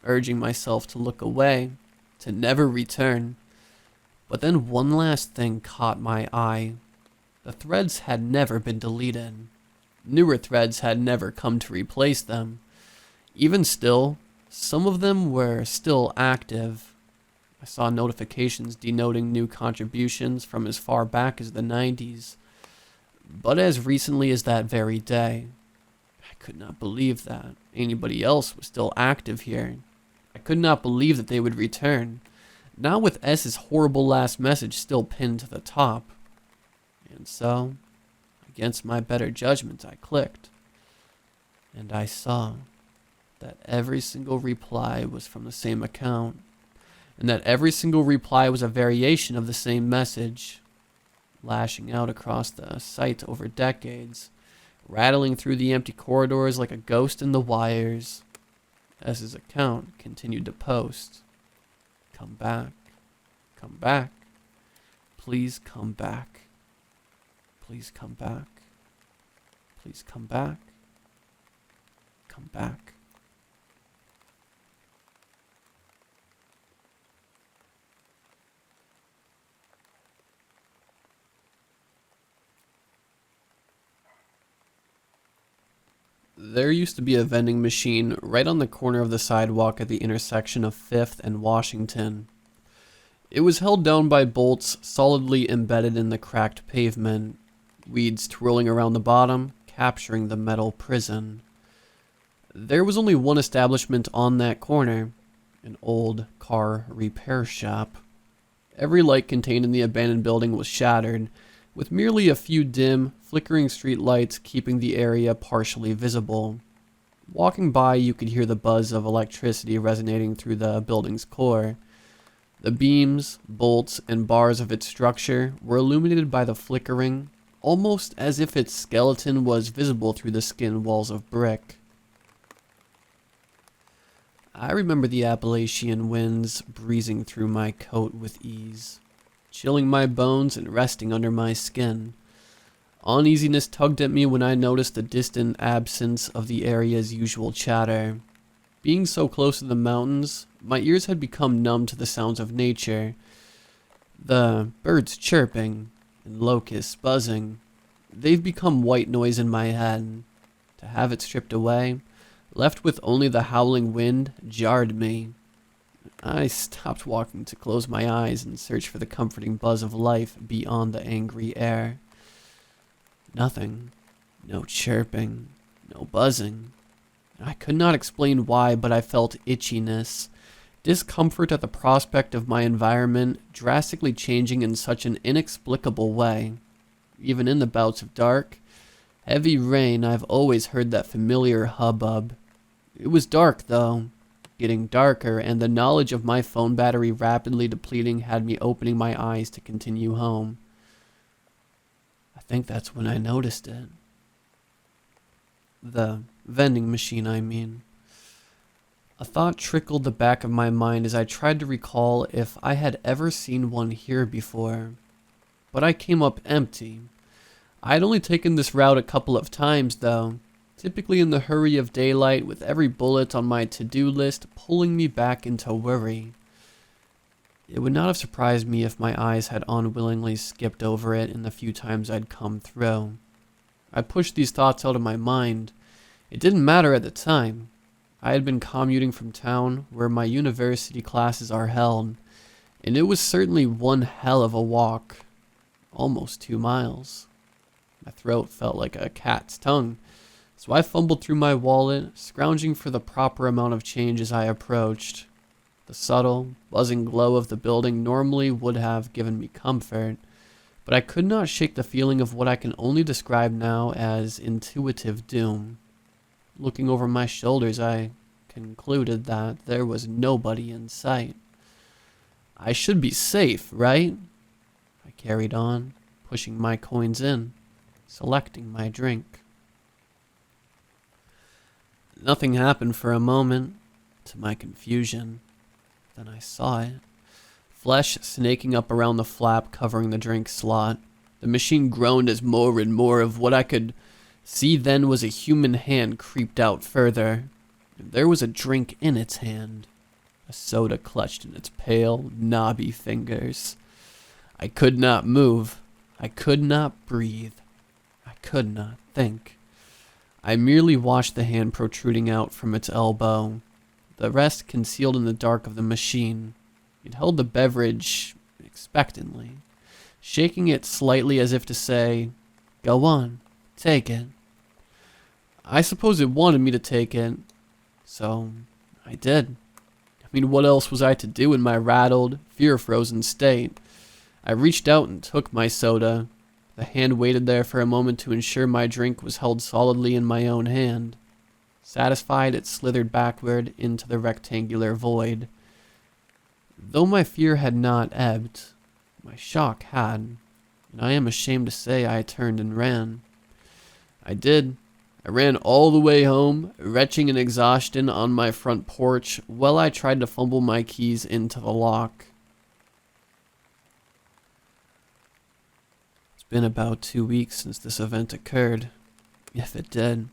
Speaker 1: urging myself to look away, to never return. But then one last thing caught my eye. The threads had never been deleted. Newer threads had never come to replace them. Even still, some of them were still active. I saw notifications denoting new contributions from as far back as the 90s. But as recently as that very day, I could not believe that anybody else was still active here. I could not believe that they would return, not with S's horrible last message still pinned to the top. And so, against my better judgment, I clicked. And I saw that every single reply was from the same account, and that every single reply was a variation of the same message, lashing out across the site over decades, rattling through the empty corridors like a ghost in the wires. S's account continued to post. Come back. Come back. Please come back. Please come back. Please come back. Come back. There used to be a vending machine right on the corner of the sidewalk at the intersection of 5th and Washington. It was held down by bolts solidly embedded in the cracked pavement, weeds twirling around the bottom, capturing the metal prison. There was only one establishment on that corner, an old car repair shop. Every light contained in the abandoned building was shattered, with merely a few dim, flickering street lights keeping the area partially visible. Walking by, you could hear the buzz of electricity resonating through the building's core. The beams, bolts, and bars of its structure were illuminated by the flickering, almost as if its skeleton was visible through the skin walls of brick. I remember the Appalachian winds breezing through my coat with ease, chilling my bones and resting under my skin. Uneasiness tugged at me when I noticed the distant absence of the area's usual chatter. Being so close to the mountains, my ears had become numb to the sounds of nature. The birds chirping and locusts buzzing. They've become white noise in my head. To have it stripped away, left with only the howling wind, jarred me. I stopped walking to close my eyes and search for the comforting buzz of life beyond the angry air. Nothing. No chirping. No buzzing. I could not explain why, but I felt itchiness. Discomfort at the prospect of my environment drastically changing in such an inexplicable way. Even in the bouts of dark, heavy rain, I've always heard that familiar hubbub. It was dark, though, getting darker, and the knowledge of my phone battery rapidly depleting had me opening my eyes to continue home. I think that's when I noticed it. The vending machine, I mean. A thought trickled the back of my mind as I tried to recall if I had ever seen one here before. But I came up empty. I had only taken this route a couple of times, though, typically in the hurry of daylight, with every bullet on my to-do list pulling me back into worry. It would not have surprised me if my eyes had unwillingly skipped over it in the few times I'd come through. I pushed these thoughts out of my mind. It didn't matter at the time. I had been commuting from town where my university classes are held, and it was certainly one hell of a walk. Almost 2 miles. My throat felt like a cat's tongue, so I fumbled through my wallet, scrounging for the proper amount of change as I approached. The subtle, buzzing glow of the building normally would have given me comfort, but I could not shake the feeling of what I can only describe now as intuitive doom. Looking over my shoulders, I concluded that there was nobody in sight. I should be safe, right? I carried on, pushing my coins in, selecting my drink. Nothing happened for a moment, to my confusion. Then I saw it. Flesh snaking up around the flap covering the drink slot. The machine groaned as more and more of what I could see then was a human hand creeped out further. There was a drink in its hand. A soda clutched in its pale, knobby fingers. I could not move. I could not breathe. I could not think. I merely watched the hand protruding out from its elbow, the rest concealed in the dark of the machine. It held the beverage expectantly, shaking it slightly as if to say, "Go on, take it." I suppose it wanted me to take it, so I did. I mean, what else was I to do in my rattled, fear-frozen state? I reached out and took my soda. The hand waited there for a moment to ensure my drink was held solidly in my own hand. Satisfied, it slithered backward into the rectangular void. Though my fear had not ebbed, my shock had, and I am ashamed to say I turned and ran. I did. I ran all the way home, retching in exhaustion on my front porch while I tried to fumble my keys into the lock. It's been about 2 weeks since this event occurred, if it did.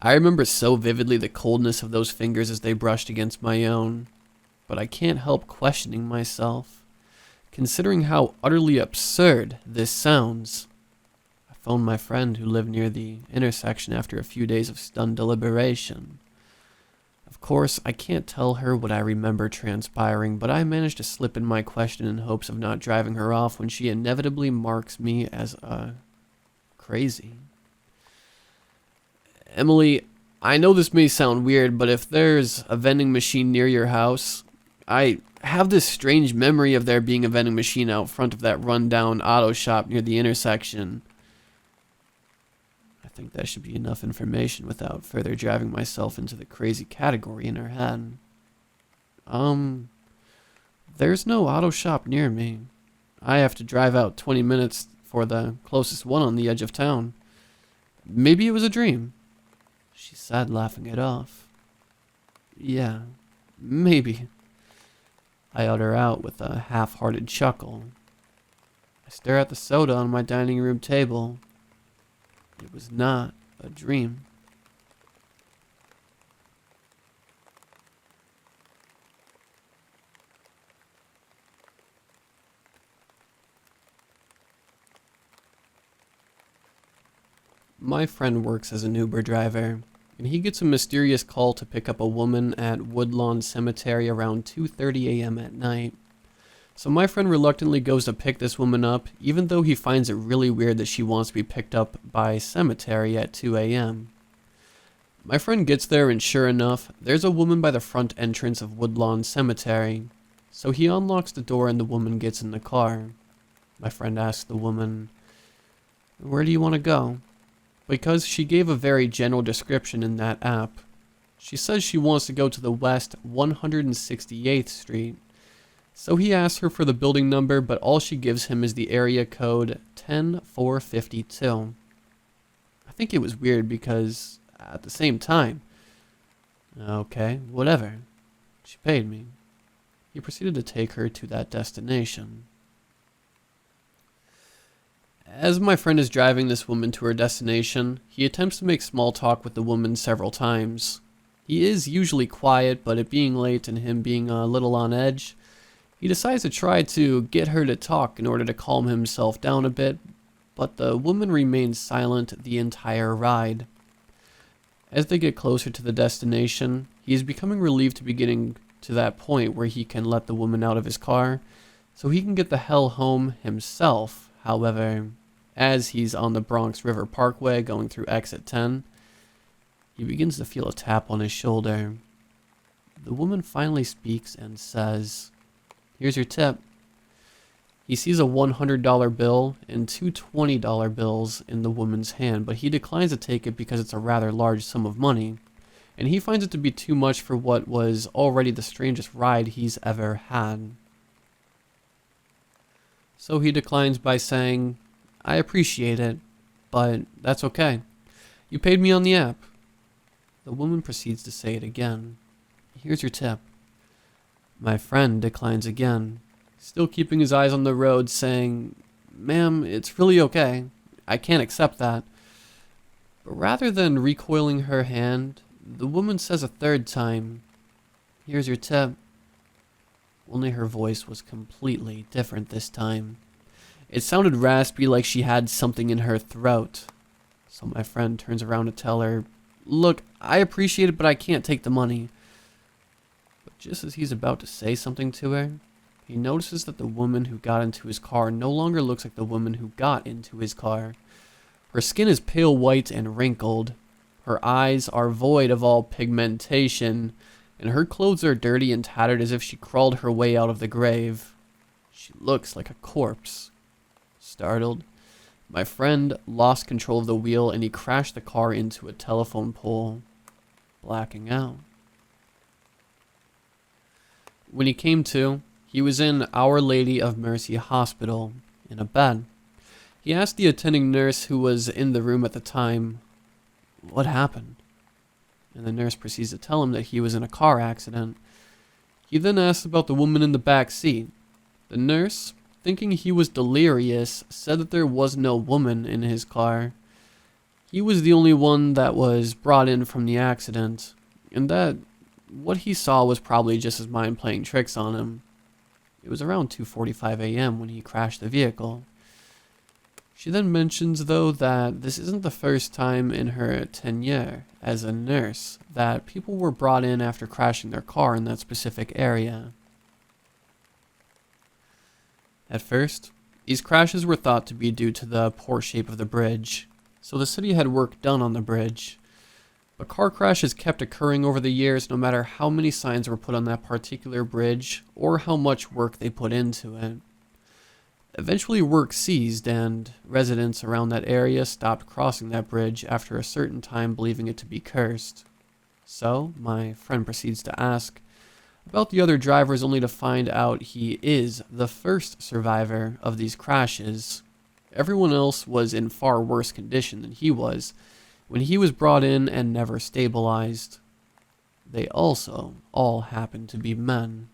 Speaker 1: I remember so vividly the coldness of those fingers as they brushed against my own, but I can't help questioning myself, considering how utterly absurd this sounds. I phoned my friend who lived near the intersection after a few days of stunned deliberation. Of course, I can't tell her what I remember transpiring, but I managed to slip in my question in hopes of not driving her off when she inevitably marks me as crazy. Emily, I know this may sound weird, but if there's a vending machine near your house, I have this strange memory of there being a vending machine out front of that run-down auto shop near the intersection. I I think that should be enough information without further driving myself into the crazy category in her head. There's no auto shop near me. I have to drive out 20 minutes for the closest one on the edge of town. Maybe it was a dream. She said, laughing it off. Yeah, maybe. I utter out with a half-hearted chuckle. I stare at the soda on my dining room table. It was not a dream. My friend works as an Uber driver, and he gets a mysterious call to pick up a woman at Woodlawn Cemetery around 2:30 a.m. at night. So my friend reluctantly goes to pick this woman up, even though he finds it really weird that she wants to be picked up by cemetery at 2 a.m. My friend gets there, and sure enough, there's a woman by the front entrance of Woodlawn Cemetery. So he unlocks the door and the woman gets in the car. My friend asks the woman, "Where do you want to go?" Because she gave a very general description in that app. She says she wants to go to the West 168th Street. So he asks her for the building number, but all she gives him is the area code 10452. I think it was weird because, at the same time, okay, whatever. She paid me. He proceeded to take her to that destination. As my friend is driving this woman to her destination, he attempts to make small talk with the woman several times. He is usually quiet, but it being late and him being a little on edge, he decides to try to get her to talk in order to calm himself down a bit, but the woman remains silent the entire ride. As they get closer to the destination, he is becoming relieved to be getting to that point where he can let the woman out of his car, so he can get the hell home himself. However, as he's on the Bronx River Parkway going through exit 10, he begins to feel a tap on his shoulder. The woman finally speaks and says, "Here's your tip." He sees a $100 bill and two $20 bills in the woman's hand, but he declines to take it because it's a rather large sum of money, and he finds it to be too much for what was already the strangest ride he's ever had. So he declines by saying, "I appreciate it, but that's okay. You paid me on the app." The woman proceeds to say it again. "Here's your tip." My friend declines again, still keeping his eyes on the road, saying, "Ma'am, it's really okay. I can't accept that." But rather than recoiling her hand, the woman says a third time, "Here's your tip." Only her voice was completely different this time. It sounded raspy, like she had something in her throat. So my friend turns around to tell her, "Look, I appreciate it, but I can't take the money." But just as he's about to say something to her, he notices that the woman who got into his car no longer looks like the woman who got into his car. Her skin is pale white and wrinkled. Her eyes are void of all pigmentation, and her clothes are dirty and tattered as if she crawled her way out of the grave. She looks like a corpse. Startled, my friend lost control of the wheel and he crashed the car into a telephone pole, blacking out. When he came to, he was in Our Lady of Mercy Hospital, in a bed. He asked the attending nurse who was in the room at the time, "What happened?" And the nurse proceeds to tell him that he was in a car accident. He then asked about the woman in the back seat. The nurse, thinking he was delirious, said that there was no woman in his car. He was the only one that was brought in from the accident, and that what he saw was probably just his mind playing tricks on him. It was around 2:45 a.m. when he crashed the vehicle. She then mentions, though, that this isn't the first time in her tenure as a nurse that people were brought in after crashing their car in that specific area. At first, these crashes were thought to be due to the poor shape of the bridge, so the city had work done on the bridge. But car crashes kept occurring over the years no matter how many signs were put on that particular bridge or how much work they put into it. Eventually work ceased and residents around that area stopped crossing that bridge after a certain time, believing it to be cursed. So my friend proceeds to ask about the other drivers, only to find out he is the first survivor of these crashes. Everyone else was in far worse condition than he was when he was brought in and never stabilized. They also all happened to be men.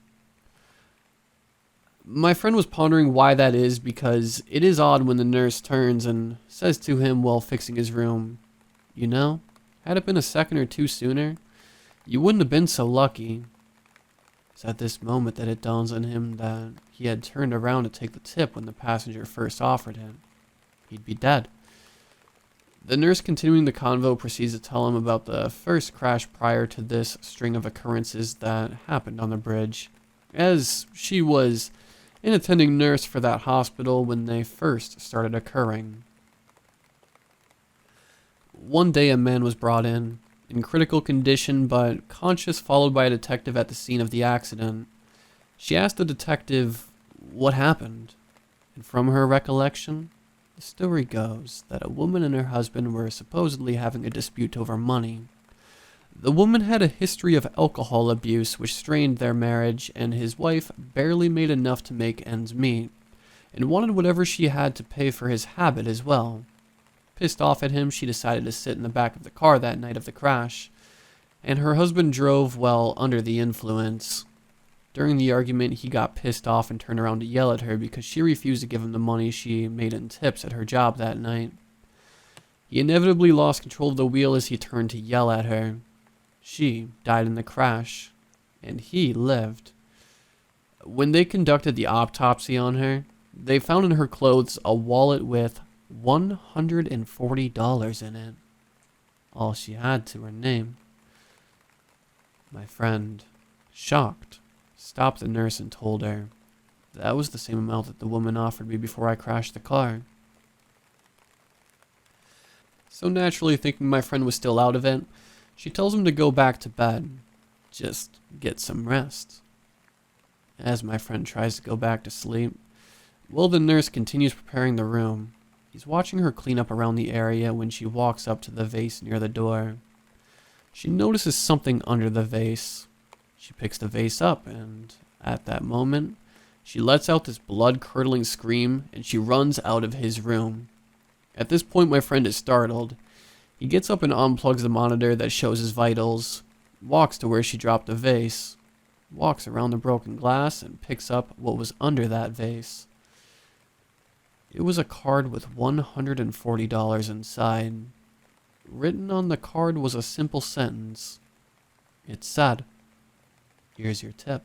Speaker 1: My friend was pondering why that is, because it is odd when the nurse turns and says to him while fixing his room, "You know, had it been a second or two sooner, you wouldn't have been so lucky." It's at this moment that it dawns on him that he had turned around to take the tip when the passenger first offered him. He'd be dead. The nurse, continuing the convo, proceeds to tell him about the first crash prior to this string of occurrences that happened on the bridge, as she was an attending nurse for that hospital when they first started occurring. One day a man was brought in critical condition but conscious, followed by a detective at the scene of the accident. She asked the detective what happened, and from her recollection, the story goes that a woman and her husband were supposedly having a dispute over money. The woman had a history of alcohol abuse which strained their marriage, and his wife barely made enough to make ends meet, and wanted whatever she had to pay for his habit as well. Pissed off at him, she decided to sit in the back of the car that night of the crash, and her husband drove while under the influence. During the argument, he got pissed off and turned around to yell at her because she refused to give him the money she made in tips at her job that night. He inevitably lost control of the wheel as he turned to yell at her. She died in the crash, and he lived. When they conducted the autopsy on her, they found in her clothes a wallet with $140 in it. All she had to her name. My friend, shocked, stopped the nurse and told her that was the same amount that the woman offered me before I crashed the car. So naturally, thinking my friend was still out of it, she tells him to go back to bed. Just get some rest. As my friend tries to go back to sleep, while the nurse continues preparing the room, he's watching her clean up around the area when she walks up to the vase near the door. She notices something under the vase. She picks the vase up, and at that moment, she lets out this blood-curdling scream, and she runs out of his room. At this point, my friend is startled. He gets up and unplugs the monitor that shows his vitals, walks to where she dropped the vase, walks around the broken glass, and picks up what was under that vase. It was a card with $140 inside. Written on the card was a simple sentence. It said, "Here's your tip."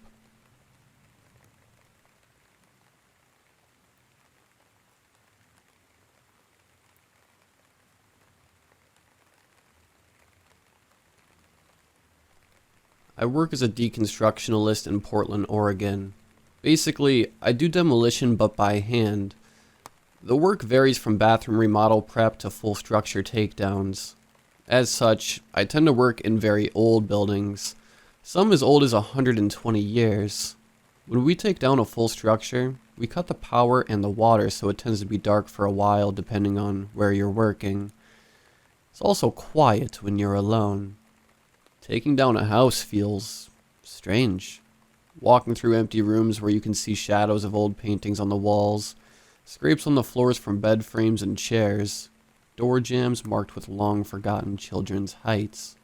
Speaker 1: I work as a deconstructionalist in Portland, Oregon. Basically, I do demolition but by hand. The work varies from bathroom remodel prep to full structure takedowns. As such, I tend to work in very old buildings, some as old as 120 years. When we take down a full structure, we cut the power and the water, so it tends to be dark for a while depending on where you're working. It's also quiet when you're alone. Taking down a house feels strange. Walking through empty rooms where you can see shadows of old paintings on the walls, scrapes on the floors from bed frames and chairs, door jambs marked with long-forgotten children's heights.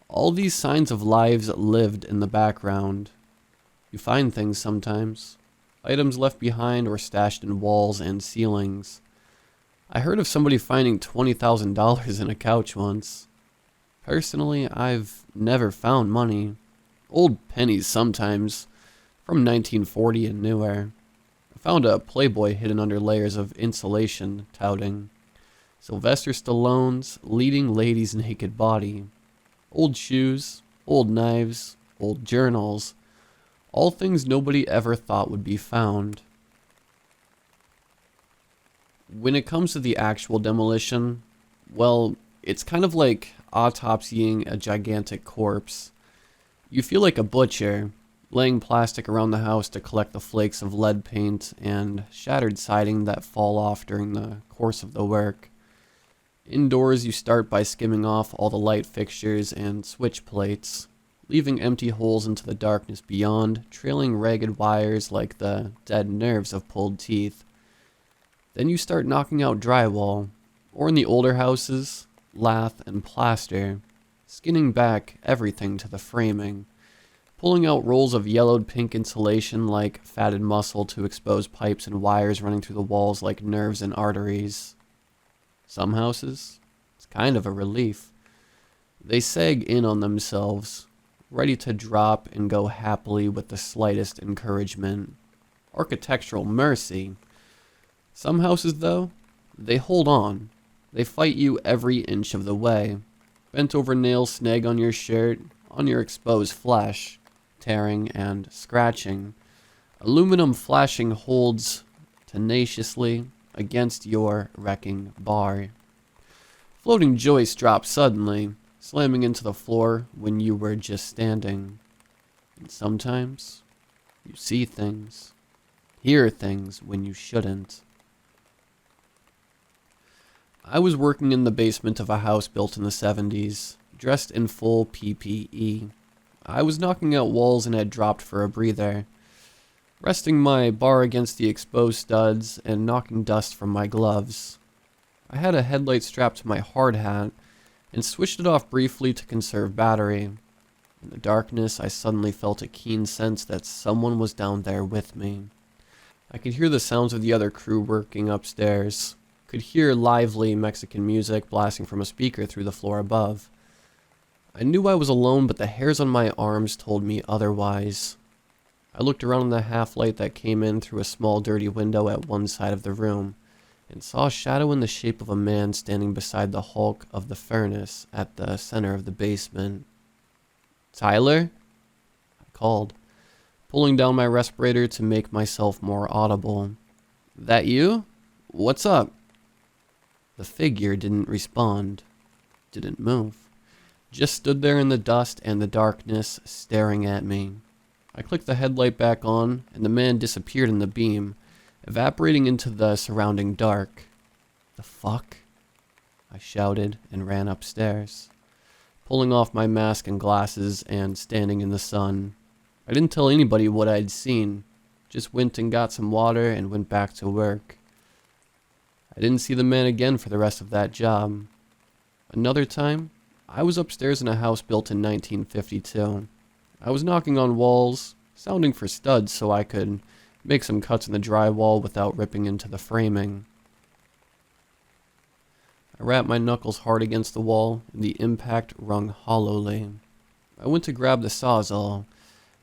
Speaker 1: All these signs of lives lived in the background. You find things sometimes, items left behind or stashed in walls and ceilings. I heard of somebody finding $20,000 in a couch once. Personally, I've never found money. Old pennies sometimes, from 1940 and newer. I found a Playboy hidden under layers of insulation, touting Sylvester Stallone's leading lady's naked body. Old shoes, old knives, old journals. All things nobody ever thought would be found. When it comes to the actual demolition, well, it's kind of like autopsying a gigantic corpse. You feel like a butcher. laying plastic around the house to collect the flakes of lead paint and shattered siding that fall off during the course of the work. Indoors, you start by skimming off all the light fixtures and switch plates, leaving empty holes into the darkness beyond, trailing ragged wires like the dead nerves of pulled teeth. Then you start knocking out drywall, or in the older houses, lath and plaster, skinning back everything to the framing, pulling out rolls of yellowed pink insulation like fatted muscle to expose pipes and wires running through the walls like nerves and arteries. Some houses, it's kind of a relief. They sag in on themselves, ready to drop and go happily with the slightest encouragement. Architectural mercy. Some houses, though, they hold on. They fight you every inch of the way. Bent over nails snag on your shirt, on your exposed flesh, tearing and scratching. Aluminum flashing holds tenaciously against your wrecking bar. Floating joists drop suddenly, slamming into the floor when you were just standing. And sometimes, you see things, hear things when you shouldn't. I was working in the basement of a house built in the 70s, dressed in full PPE. I was knocking out walls and had dropped for a breather, resting my bar against the exposed studs and knocking dust from my gloves. I had a headlight strapped to my hard hat and switched it off briefly to conserve battery. In the darkness, I suddenly felt a keen sense that someone was down there with me. I could hear the sounds of the other crew working upstairs, could hear lively Mexican music blasting from a speaker through the floor above. I knew I was alone, but the hairs on my arms told me otherwise. I looked around in the half-light that came in through a small dirty window at one side of the room, and saw a shadow in the shape of a man standing beside the hulk of the furnace at the center of the basement. "Tyler?" I called, pulling down my respirator to make myself more audible. "That you? What's up?" The figure didn't respond, didn't move, just stood there in the dust and the darkness, staring at me. I clicked the headlight back on, and the man disappeared in the beam, evaporating into the surrounding dark. "The fuck?" I shouted and ran upstairs, pulling off my mask and glasses and standing in the sun. I didn't tell anybody what I'd seen, just went and got some water and went back to work. I didn't see the man again for the rest of that job. Another time, I was upstairs in a house built in 1952. I was knocking on walls, sounding for studs so I could make some cuts in the drywall without ripping into the framing. I rapped my knuckles hard against the wall, and the impact rung hollowly. I went to grab the sawzall,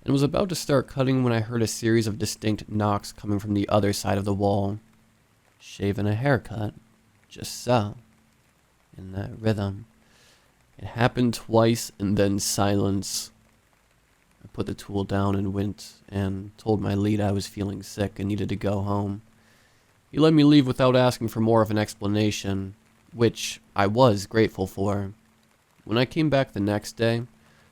Speaker 1: and was about to start cutting when I heard a series of distinct knocks coming from the other side of the wall. Shaving a haircut, just so, in that rhythm. It happened twice, and then silence. I put the tool down and went and told my lead I was feeling sick and needed to go home. He let me leave without asking for more of an explanation, which I was grateful for. When I came back the next day,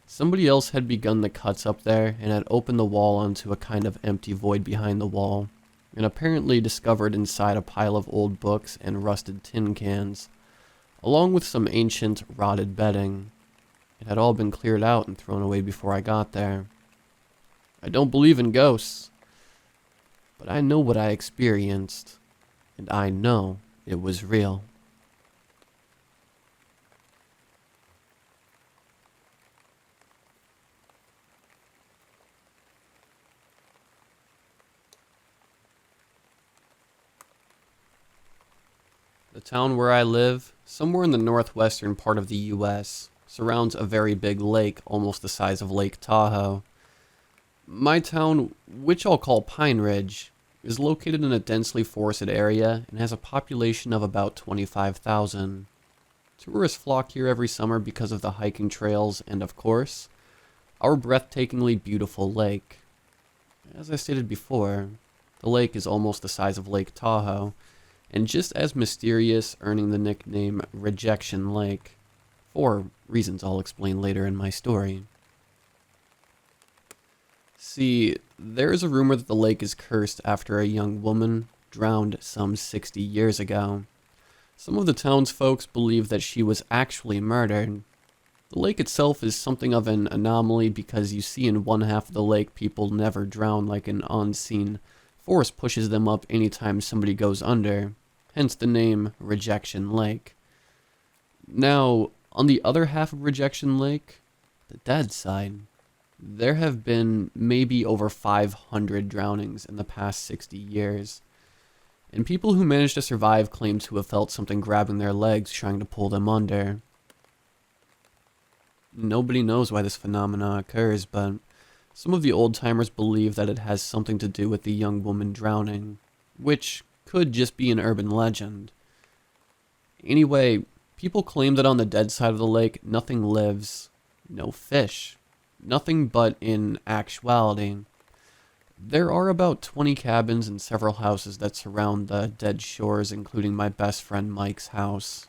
Speaker 1: somebody else had begun the cuts up there and had opened the wall onto a kind of empty void behind the wall, and apparently discovered inside a pile of old books and rusted tin cans, along with some ancient, rotted bedding. It had all been cleared out and thrown away before I got there. I don't believe in ghosts, but I know what I experienced, and I know it was real. The town where I live, somewhere in the northwestern part of the U.S., surrounds a very big lake almost the size of Lake Tahoe. My town, which I'll call Pine Ridge, is located in a densely forested area and has a population of about 25,000. Tourists flock here every summer because of the hiking trails and, of course, our breathtakingly beautiful lake. As I stated before, the lake is almost the size of Lake Tahoe, and just as mysterious, earning the nickname Rejection Lake, for reasons I'll explain later in my story. See, there is a rumor that the lake is cursed after a young woman drowned some 60 years ago. Some of the townsfolk believe that she was actually murdered. The lake itself is something of an anomaly because you see in one half of the lake people never drown like an unseen force pushes them up anytime somebody goes under, hence the name Rejection Lake. Now, on the other half of Rejection Lake, the dead side, there have been maybe over 500 drownings in the past 60 years. And people who managed to survive claim to have felt something grabbing their legs trying to pull them under. Nobody knows why this phenomena occurs, but some of the old-timers believe that it has something to do with the young woman drowning, which could just be an urban legend. Anyway, people claim that on the dead side of the lake, nothing lives, no fish, nothing but in actuality. There are about 20 cabins and several houses that surround the dead shores, including my best friend Mike's house.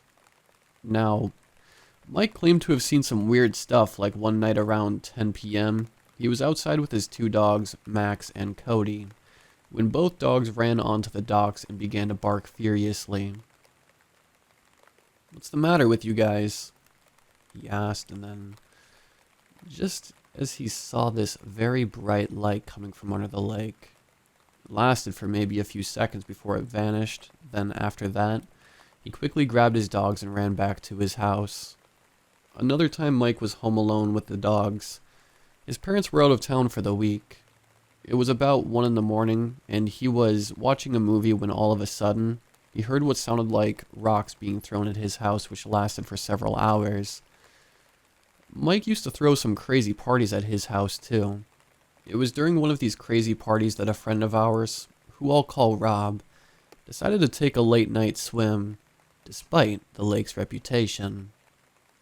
Speaker 1: Now, Mike claimed to have seen some weird stuff, like one night around 10 p.m., he was outside with his two dogs, Max and Cody, when both dogs ran onto the docks and began to bark furiously. "What's the matter with you guys?" he asked, and then, just as he saw this very bright light coming from under the lake, it lasted for maybe a few seconds before it vanished. Then after that, he quickly grabbed his dogs and ran back to his house. Another time Mike was home alone with the dogs. His parents were out of town for the week. It was about 1 in the morning, and he was watching a movie when all of a sudden, he heard what sounded like rocks being thrown at his house, which lasted for several hours. Mike used to throw some crazy parties at his house too. It was during one of these crazy parties that a friend of ours, who I'll call Rob, decided to take a late night swim, despite the lake's reputation.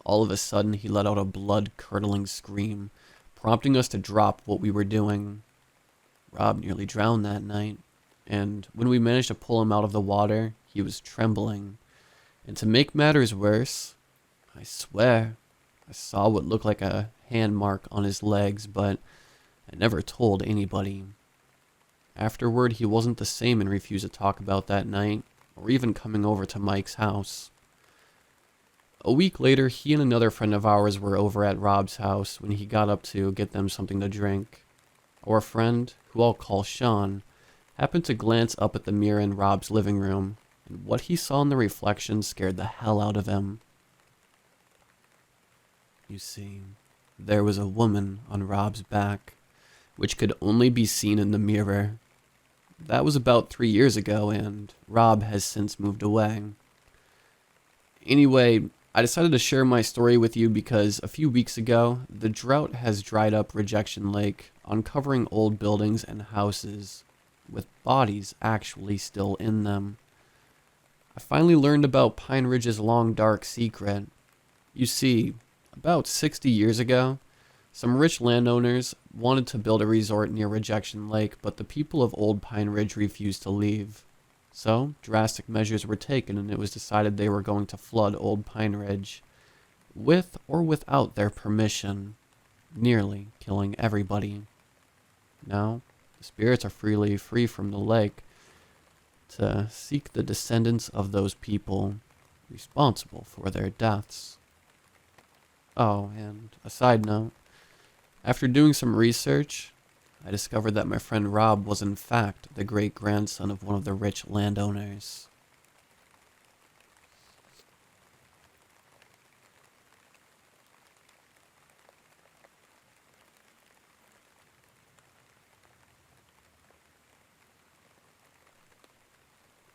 Speaker 1: All of a sudden, he let out a blood-curdling scream, prompting us to drop what we were doing. Rob nearly drowned that night, and when we managed to pull him out of the water, he was trembling. And to make matters worse, I swear, I saw what looked like a hand mark on his legs, but I never told anybody. Afterward, he wasn't the same and refused to talk about that night, or even coming over to Mike's house. A week later, he and another friend of ours were over at Rob's house when he got up to get them something to drink. Our friend, who I'll call Sean, happened to glance up at the mirror in Rob's living room, and what he saw in the reflection scared the hell out of him. You see, there was a woman on Rob's back, which could only be seen in the mirror. That was about 3 years ago, and Rob has since moved away. Anyway, I decided to share my story with you because a few weeks ago, the drought has dried up Rejection Lake, uncovering old buildings and houses, with bodies actually still in them. I finally learned about Pine Ridge's long dark secret. You see, about 60 years ago, some rich landowners wanted to build a resort near Rejection Lake, but the people of Old Pine Ridge refused to leave. So, drastic measures were taken and it was decided they were going to flood Old Pine Ridge, with or without their permission, nearly killing everybody. Now, the spirits are free from the lake to seek the descendants of those people responsible for their deaths. Oh, and a side note, after doing some research, I discovered that my friend Rob was in fact the great-grandson of one of the rich landowners.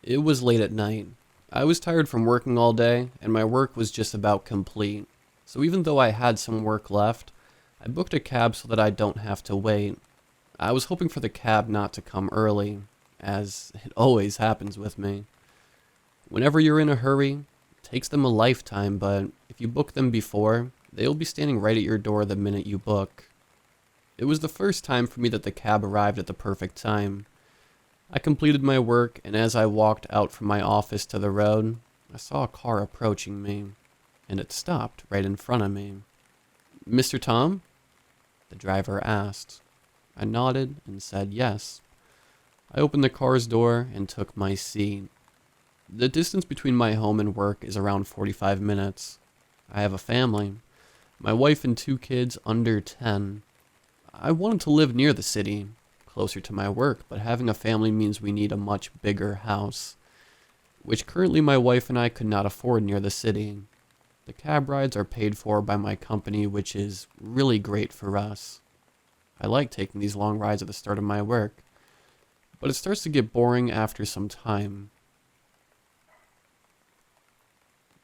Speaker 1: It was late at night. I was tired from working all day, and my work was just about complete. So even though I had some work left, I booked a cab so that I don't have to wait. I was hoping for the cab not to come early, as it always happens with me. Whenever you're in a hurry, it takes them a lifetime, but if you book them before, they'll be standing right at your door the minute you book. It was the first time for me that the cab arrived at the perfect time. I completed my work, and as I walked out from my office to the road, I saw a car approaching me, and it stopped right in front of me. "Mr. Tom?" the driver asked. I nodded and said yes. I opened the car's door and took my seat. The distance between my home and work is around 45 minutes. I have a family, my wife and 2 kids under 10. I wanted to live near the city, closer to my work, but having a family means we need a much bigger house, which currently my wife and I could not afford near the city. The cab rides are paid for by my company, which is really great for us. I like taking these long rides at the start of my work, but it starts to get boring after some time.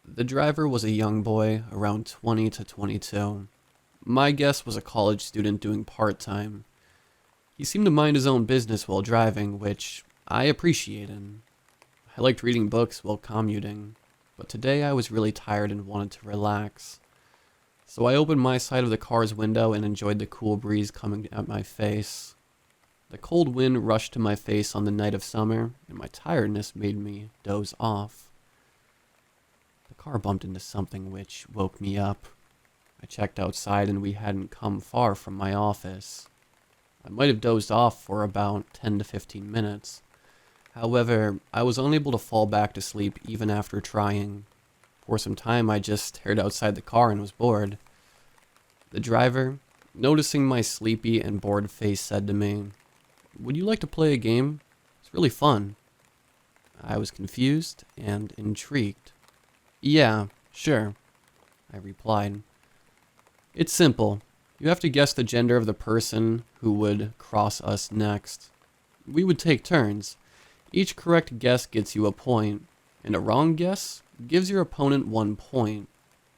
Speaker 1: The driver was a young boy, around 20 to 22. My guess was a college student doing part-time. He seemed to mind his own business while driving, which I appreciated. I liked reading books while commuting, but today I was really tired and wanted to relax. So I opened my side of the car's window and enjoyed the cool breeze coming at my face. The cold wind rushed to my face on the night of summer, and my tiredness made me doze off. The car bumped into something which woke me up. I checked outside and we hadn't come far from my office. I might have dozed off for about 10 to 15 minutes. However, I was unable to fall back to sleep even after trying. For some time I just stared outside the car and was bored. The driver, noticing my sleepy and bored face, said to me, "Would you like to play a game? It's really fun." I was confused and intrigued. "Yeah, sure," I replied. "It's simple. You have to guess the gender of the person who would cross us next. We would take turns. Each correct guess gets you a point, and a wrong guess gives your opponent 1 point.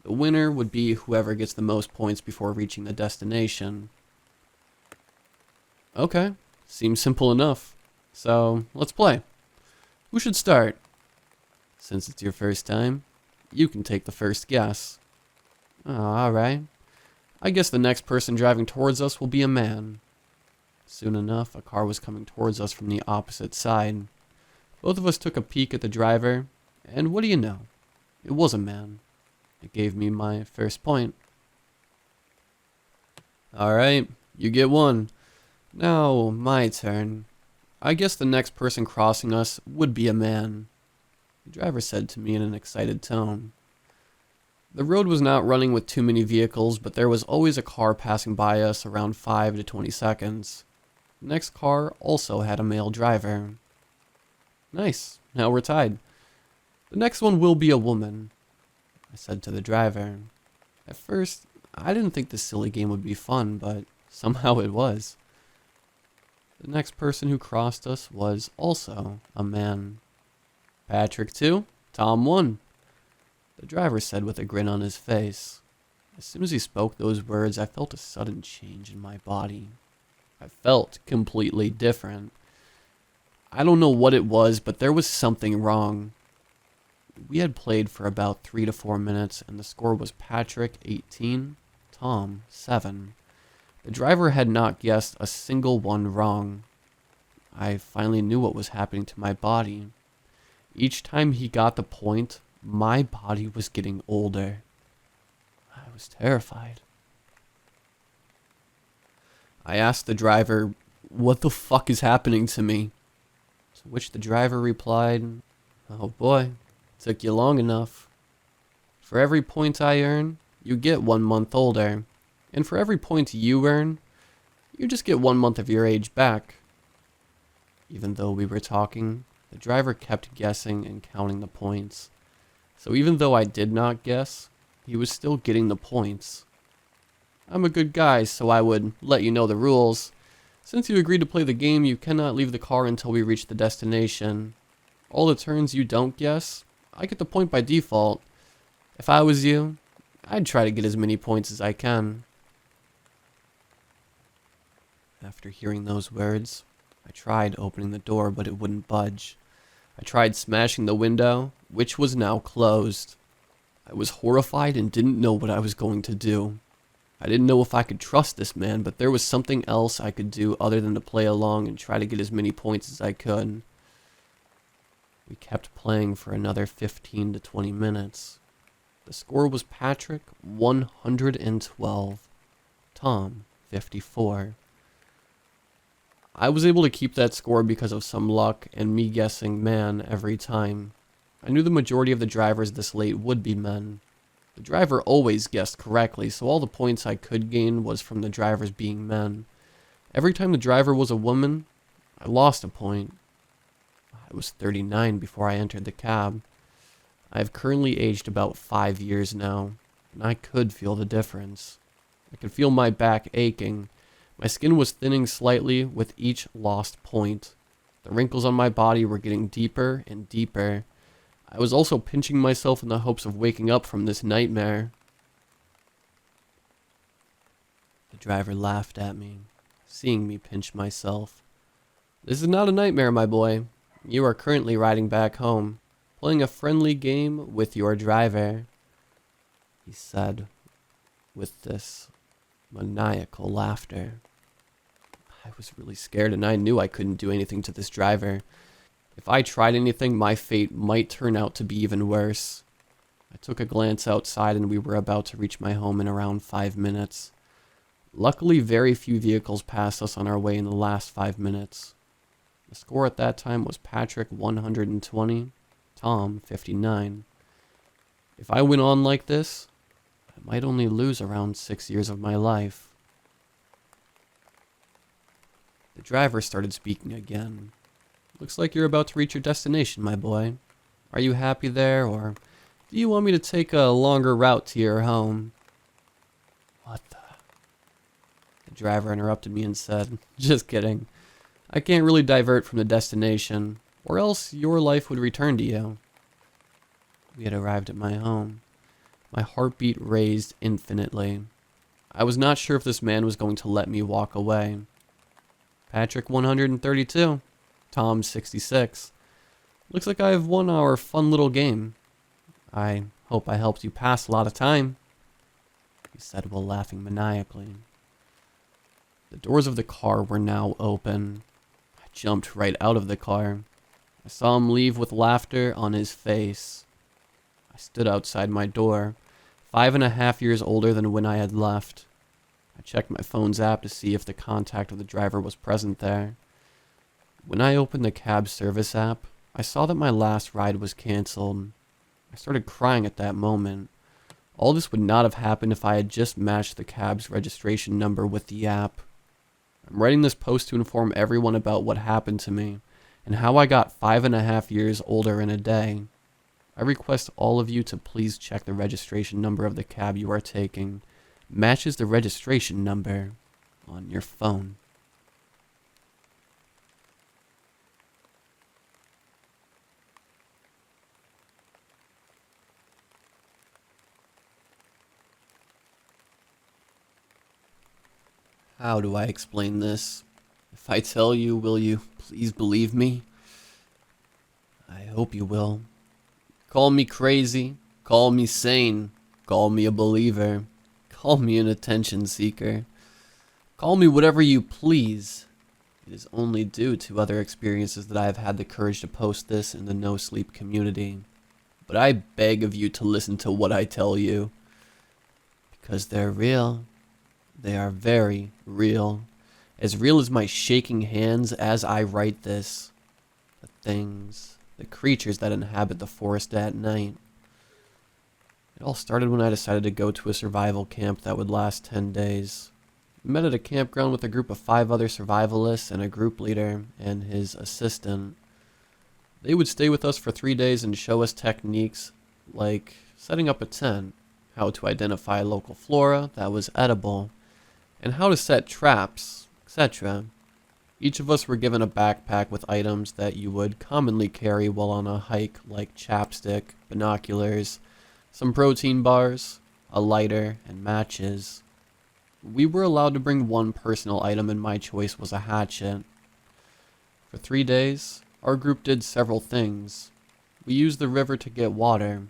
Speaker 1: The winner would be whoever gets the most points before reaching the destination." Okay, seems simple enough. So, let's play. Who should start? Since it's your first time, you can take the first guess. Oh, alright. I guess the next person driving towards us will be a man. Soon enough, a car was coming towards us from the opposite side. Both of us took a peek at the driver, and what do you know? It was a man. It gave me my first point. Alright, you get 1. Now, my turn. I guess the next person crossing us would be a man. The driver said to me in an excited tone. The road was not running with too many vehicles, but there was always a car passing by us around 5 to 20 seconds. The next car also had a male driver. Nice, now we're tied. The next one will be a woman, I said to the driver. At first, I didn't think this silly game would be fun, but somehow it was. The next person who crossed us was also a man. Patrick 2, Tom 1. The driver said with a grin on his face. As soon as he spoke those words, I felt a sudden change in my body. I felt completely different. I don't know what it was, but there was something wrong. We had played for about 3 to 4 minutes, and the score was Patrick 18, Tom 7. The driver had not guessed a single one wrong. I finally knew what was happening to my body. Each time he got the point, my body was getting older. I was terrified. I asked the driver, "What the fuck is happening to me?" To which the driver replied, "Oh boy, took you long enough. For every point I earn, you get 1 month older. And for every point you earn, you just get 1 month of your age back." Even though we were talking, the driver kept guessing and counting the points. So even though I did not guess, he was still getting the points. I'm a good guy, so I would let you know the rules. Since you agreed to play the game, you cannot leave the car until we reach the destination. All the turns you don't guess, I get the point by default. If I was you, I'd try to get as many points as I can. After hearing those words, I tried opening the door, but it wouldn't budge. I tried smashing the window, which was now closed. I was horrified and didn't know what I was going to do. I didn't know if I could trust this man, but there was something else I could do other than to play along and try to get as many points as I could. We kept playing for another 15 to 20 minutes. The score was Patrick 112, Tom 54. I was able to keep that score because of some luck and me guessing man every time. I knew the majority of the drivers this late would be men. The driver always guessed correctly, so all the points I could gain was from the drivers being men. Every time the driver was a woman, I lost a point. I was 39 before I entered the cab. I have currently aged about 5 years now, and I could feel the difference. I could feel my back aching. My skin was thinning slightly with each lost point. The wrinkles on my body were getting deeper and deeper. I was also pinching myself in the hopes of waking up from this nightmare. The driver laughed at me, seeing me pinch myself. "This is not a nightmare, my boy. You are currently riding back home, playing a friendly game with your driver," he said with this maniacal laughter. I was really scared, and I knew I couldn't do anything to this driver. If I tried anything, my fate might turn out to be even worse. I took a glance outside, and we were about to reach my home in around 5 minutes. Luckily, very few vehicles passed us on our way in the last 5 minutes. The score at that time was Patrick 120, Tom 59. If I went on like this, I might only lose around 6 years of my life. The driver started speaking again. "Looks like you're about to reach your destination, my boy. Are you happy there, or do you want me to take a longer route to your home?" "What the?" The driver interrupted me and said, "Just kidding. I can't really divert from the destination, or else your life would return to you." We had arrived at my home. My heartbeat raised infinitely. I was not sure if this man was going to let me walk away. "Patrick 132. Tom 66. Looks like I've won our fun little game. I hope I helped you pass a lot of time," he said while laughing maniacally. The doors of the car were now open. I jumped right out of the car. I saw him leave with laughter on his face. I stood outside my door, 5.5 years older than when I had left. I checked my phone's app to see if the contact of the driver was present there. When I opened the cab service app, I saw that my last ride was canceled. I started crying at that moment. All this would not have happened if I had just matched the cab's registration number with the app. I'm writing this post to inform everyone about what happened to me and how I got 5.5 years older in a day. I request all of you to please check the registration number of the cab you are taking. Matches the registration number on your phone. How do I explain this? If I tell you, will you please believe me? I hope you will. Call me crazy, call me sane, call me a believer, call me an attention seeker. Call me whatever you please. It is only due to other experiences that I have had the courage to post this in the NoSleep community. But I beg of you to listen to what I tell you. Because they're real. They are very real. As real as my shaking hands as I write this. The things, the creatures that inhabit the forest at night. It all started when I decided to go to a survival camp that would last 10 days. We met at a campground with a group of 5 other survivalists and a group leader and his assistant. They would stay with us for 3 days and show us techniques like setting up a tent, how to identify local flora that was edible, and how to set traps, etc. Each of us were given a backpack with items that you would commonly carry while on a hike, like chapstick, binoculars, some protein bars, a lighter, and matches. We were allowed to bring one personal item, and my choice was a hatchet. For 3 days, our group did several things. We used the river to get water,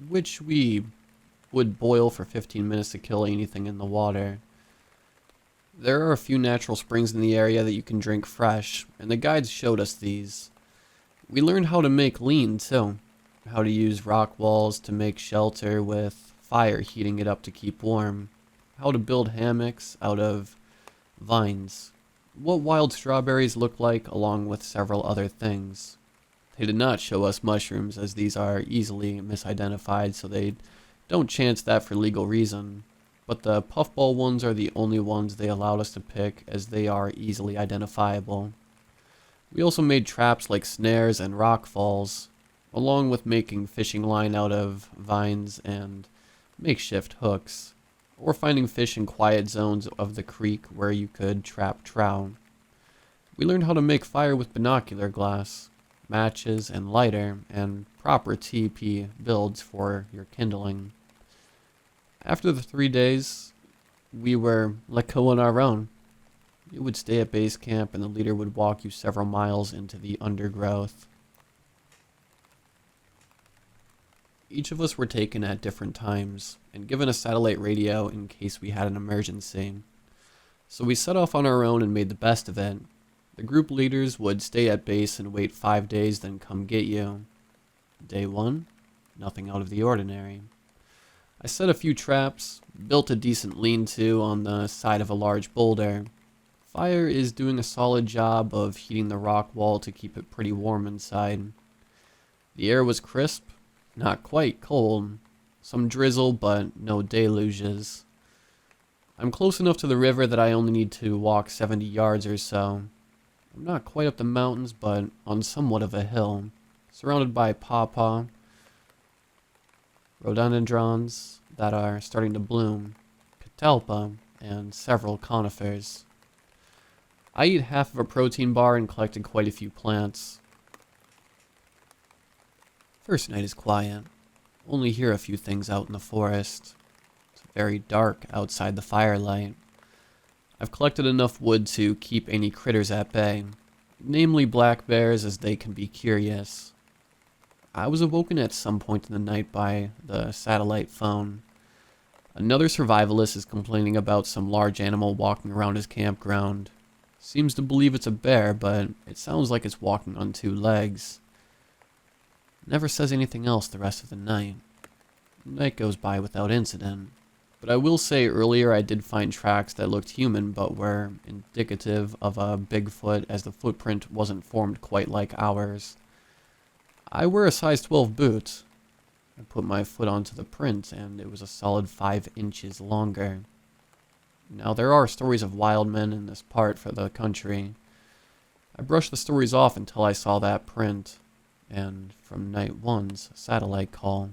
Speaker 1: which we would boil for 15 minutes to kill anything in the water. There are a few natural springs in the area that you can drink fresh, and the guides showed us these. We learned how to make lean, too. How to use rock walls to make shelter with fire heating it up to keep warm. How to build hammocks out of vines. what wild strawberries look like, along with several other things. They did not show us mushrooms, as these are easily misidentified, so they don't chance that for legal reason. But the puffball ones are the only ones they allowed us to pick, as they are easily identifiable. We also made traps like snares and rock falls, along with making fishing line out of vines and makeshift hooks, or finding fish in quiet zones of the creek where you could trap trout. We learned how to make fire with binocular glass, matches and lighter, and proper TP builds for your kindling. After the 3 days, we were let go on our own. You would stay at base camp and the leader would walk you several miles into the undergrowth. Each of us were taken at different times and given a satellite radio in case we had an emergency. So we set off on our own and made the best of it. The group leaders would stay at base and wait 5 days, then come get you. Day 1, nothing out of the ordinary. I set a few traps, built a decent lean-to on the side of a large boulder. Fire is doing a solid job of heating the rock wall to keep it pretty warm inside. The air was crisp, not quite cold. Some drizzle, but no deluges. I'm close enough to the river that I only need to walk 70 yards or so. I'm not quite up the mountains, but on somewhat of a hill, surrounded by pawpaw, rhododendrons that are starting to bloom, catalpa, and several conifers. I eat half of a protein bar and collected quite a few plants. First night is quiet. Only hear a few things out in the forest. It's very dark outside the firelight. I've collected enough wood to keep any critters at bay, namely black bears, as they can be curious. I was awoken at some point in the night by the satellite phone. Another survivalist is complaining about some large animal walking around his campground. Seems to believe it's a bear, but it sounds like it's walking on 2 legs. Never says anything else the rest of the night. Night goes by without incident. But I will say earlier I did find tracks that looked human but were indicative of a Bigfoot, as the footprint wasn't formed quite like ours. I wear a size 12 boot. I put my foot onto the print and it was a solid 5 inches longer. Now there are stories of wild men in this part for the country. I brushed the stories off until I saw that print, and from night 1's satellite call.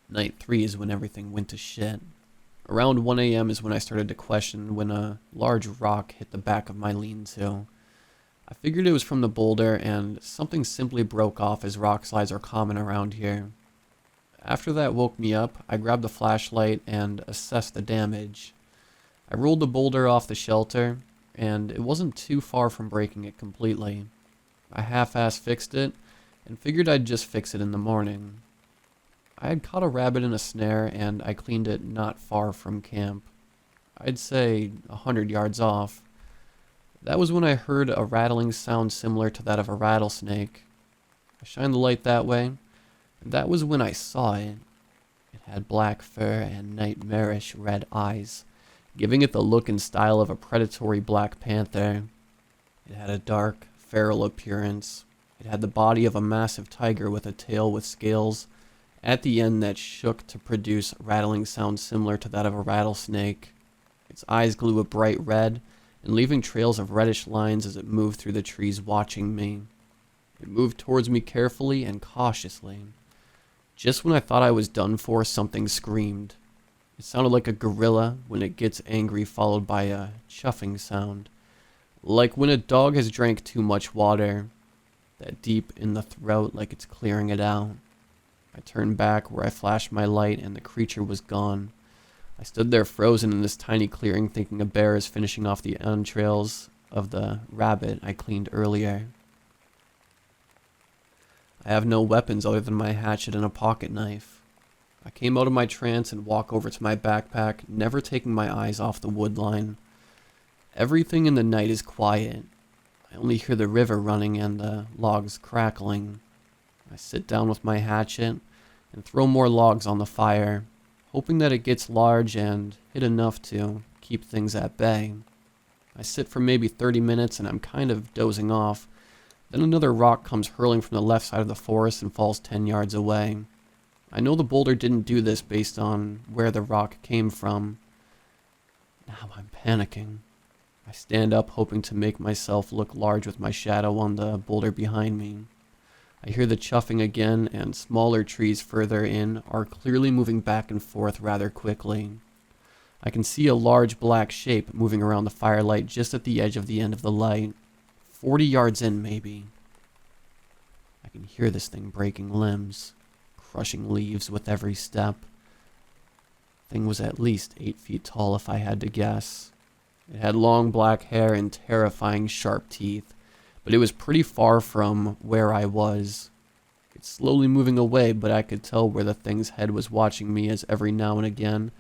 Speaker 1: Night 3 is when everything went to shit. Around 1 a.m. is when I started to question when a large rock hit the back of my lean-to. I figured it was from the boulder, and something simply broke off, as rock slides are common around here. After that woke me up, I grabbed a flashlight and assessed the damage. I rolled the boulder off the shelter, and it wasn't too far from breaking it completely. I half-ass fixed it, and figured I'd just fix it in the morning. I had caught a rabbit in a snare, and I cleaned it not far from camp. I'd say 100 yards off. That was when I heard a rattling sound similar to that of a rattlesnake. I shined the light that way, and that was when I saw it. It had black fur and nightmarish red eyes, giving it the look and style of a predatory black panther. It had a dark, feral appearance. It had the body of a massive tiger with a tail with scales at the end that shook to produce rattling sounds similar to that of a rattlesnake. Its eyes glue a bright red, and leaving trails of reddish lines as it moved through the trees watching me. It moved towards me carefully and cautiously. Just when I thought I was done for, something screamed. It sounded like a gorilla when it gets angry, followed by a chuffing sound. Like when a dog has drank too much water, that deep in the throat like it's clearing it out. I turned back where I flashed my light and the creature was gone. I stood there frozen in this tiny clearing, thinking a bear is finishing off the entrails of the rabbit I cleaned earlier. I have no weapons other than my hatchet and a pocket knife. I came out of my trance and walked over to my backpack, never taking my eyes off the wood line. Everything in the night is quiet. I only hear the river running and the logs crackling. I sit down with my hatchet and throw more logs on the fire, hoping that it gets large and hit enough to keep things at bay. I sit for maybe 30 minutes and I'm kind of dozing off. Then another rock comes hurling from the left side of the forest and falls 10 yards away. I know the boulder didn't do this based on where the rock came from. Now I'm panicking. I stand up, hoping to make myself look large with my shadow on the boulder behind me. I hear the chuffing again, and smaller trees further in are clearly moving back and forth rather quickly. I can see a large black shape moving around the firelight just at the edge of the end of the light. 40 yards in, maybe. I can hear this thing breaking limbs, crushing leaves with every step. Thing was at least 8 feet tall if I had to guess. It had long black hair and terrifying sharp teeth, but it was pretty far from where I was. It's slowly moving away, but I could tell where the thing's head was watching me, as every now and again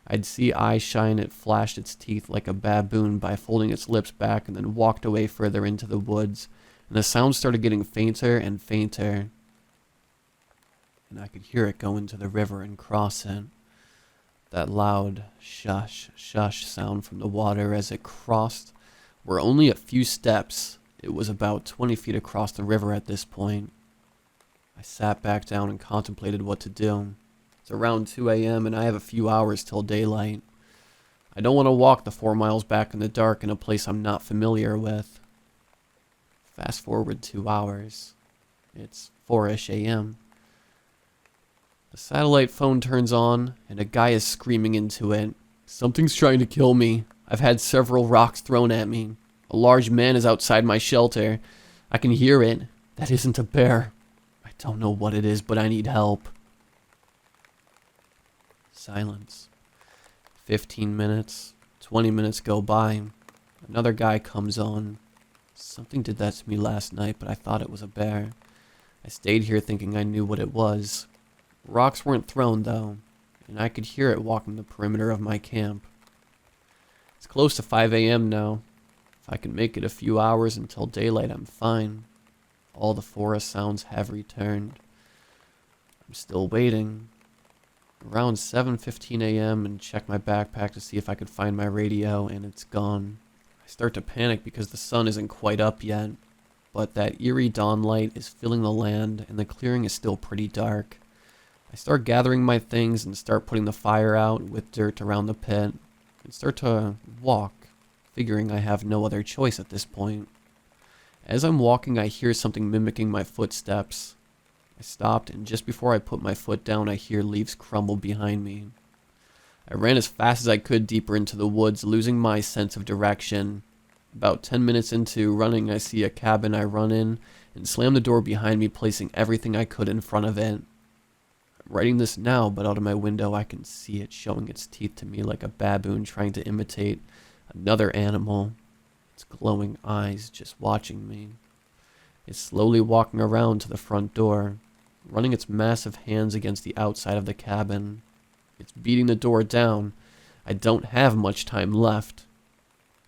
Speaker 1: I'd see eye shine. It flashed its teeth like a baboon by folding its lips back and then walked away further into the woods, and the sound started getting fainter and fainter. And I could hear it go into the river and cross it. That loud shush, shush sound from the water as it crossed were only a few steps. It was about 20 feet across the river at this point. I sat back down and contemplated what to do. It's around 2 a.m. and I have a few hours till daylight. I don't want to walk the 4 miles back in the dark in a place I'm not familiar with. Fast forward 2 hours. It's 4-ish a.m. The satellite phone turns on, and a guy is screaming into it. Something's trying to kill me. I've had several rocks thrown at me. A large man is outside my shelter. I can hear it. That isn't a bear. I don't know what it is, but I need help. Silence. 15 minutes, 20 minutes go by. Another guy comes on. Something did that to me last night, but I thought it was a bear. I stayed here thinking I knew what it was. Rocks weren't thrown, though, and I could hear it walking the perimeter of my camp. It's close to 5 a.m. now. If I can make it a few hours until daylight, I'm fine. All the forest sounds have returned. I'm still waiting. Around 7:15 a.m. and check my backpack to see if I could find my radio, and it's gone. I start to panic because the sun isn't quite up yet, but that eerie dawn light is filling the land, and the clearing is still pretty dark. I start gathering my things and start putting the fire out with dirt around the pit, and start to walk, figuring I have no other choice at this point. As I'm walking, I hear something mimicking my footsteps. I stopped, and just before I put my foot down, I hear leaves crumble behind me. I ran as fast as I could deeper into the woods, losing my sense of direction. About 10 minutes into running, I see a cabin. I run in and slam the door behind me, placing everything I could in front of it. I'm writing this now, but out of my window I can see it showing its teeth to me like a baboon trying to imitate another animal. Its glowing eyes just watching me. It's slowly walking around to the front door, running its massive hands against the outside of the cabin. It's beating the door down. I don't have much time left.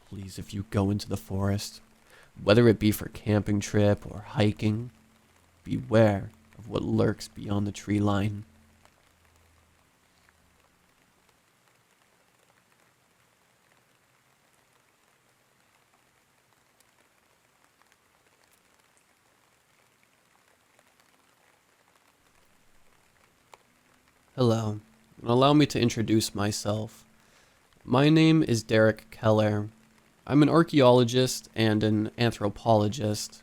Speaker 1: Please, if you go into the forest, whether it be for camping trip or hiking, beware of what lurks beyond the tree line. Hello, and allow me to introduce myself. My name is Derek Keller. I'm an archaeologist and an anthropologist.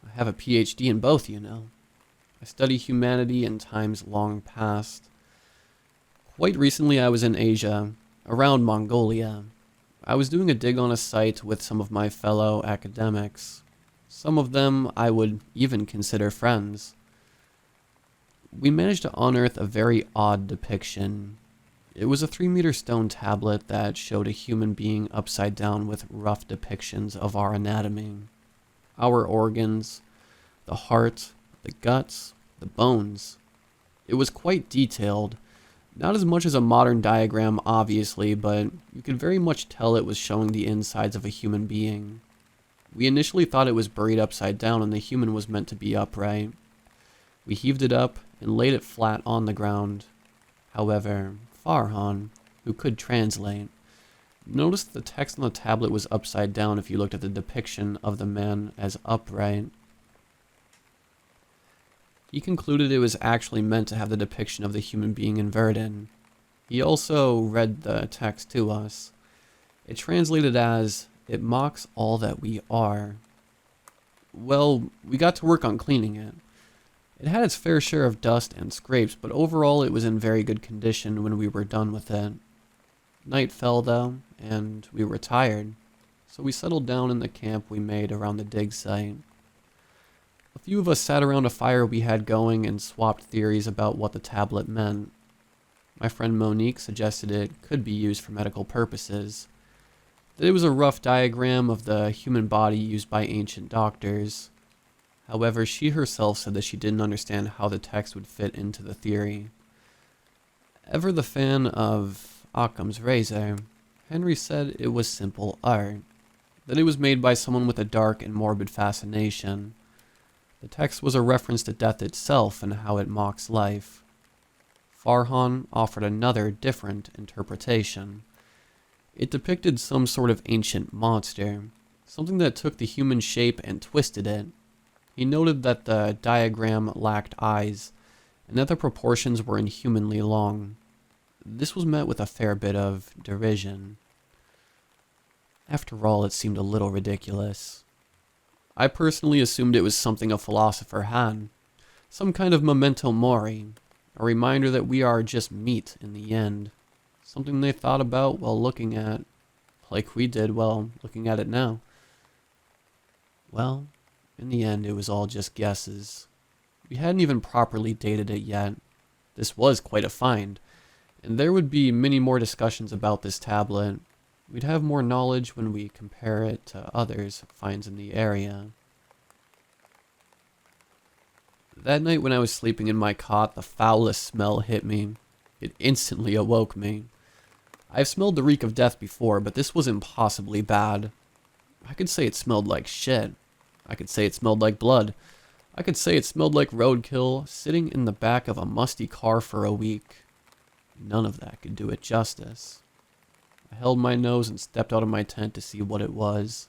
Speaker 1: I have a PhD in both, you know. I study humanity in times long past. Quite recently I was in Asia, around Mongolia. I was doing a dig on a site with some of my fellow academics. Some of them I would even consider friends. We managed to unearth a very odd depiction. It was a 3-meter stone tablet that showed a human being upside down with rough depictions of our anatomy. Our organs, the heart, the guts, the bones. It was quite detailed. Not as much as a modern diagram, obviously, but you could very much tell it was showing the insides of a human being. We initially thought it was buried upside down and the human was meant to be upright. We heaved it up and laid it flat on the ground. However, Farhan, who could translate, Notice the text on the tablet was upside down if you looked at the depiction of the man as upright. He concluded it was actually meant to have the depiction of the human being inverted. He also read the text to us. It translated as, "It mocks all that we are." Well, we got to work on cleaning it. It had its fair share of dust and scrapes, but overall it was in very good condition when we were done with it. Night fell though, and we were tired, so we settled down in the camp we made around the dig site. A few of us sat around a fire we had going and swapped theories about what the tablet meant. My friend Monique suggested it could be used for medical purposes, that it was a rough diagram of the human body used by ancient doctors. However, she herself said that she didn't understand how the text would fit into the theory. Ever the fan of Occam's razor, Henry said it was simple art, that it was made by someone with a dark and morbid fascination. The text was a reference to death itself and how it mocks life. Farhan offered another, different interpretation. It depicted some sort of ancient monster, something that took the human shape and twisted it. He noted that the diagram lacked eyes, and that the proportions were inhumanly long. This was met with a fair bit of derision. After all, it seemed a little ridiculous. I personally assumed it was something a philosopher had, some kind of memento mori, a reminder that we are just meat in the end, something they thought about while looking at, like we did while looking at it now. Well, in the end, it was all just guesses. We hadn't even properly dated it yet. This was quite a find, and there would be many more discussions about this tablet. We'd have more knowledge when we compare it to others finds in the area. That night when I was sleeping in my cot, the foulest smell hit me. It instantly awoke me. I've smelled the reek of death before, but this was impossibly bad. I could say it smelled like shit. I could say it smelled like blood. I could say it smelled like roadkill sitting in the back of a musty car for a week. None of that could do it justice. I held my nose and stepped out of my tent to see what it was.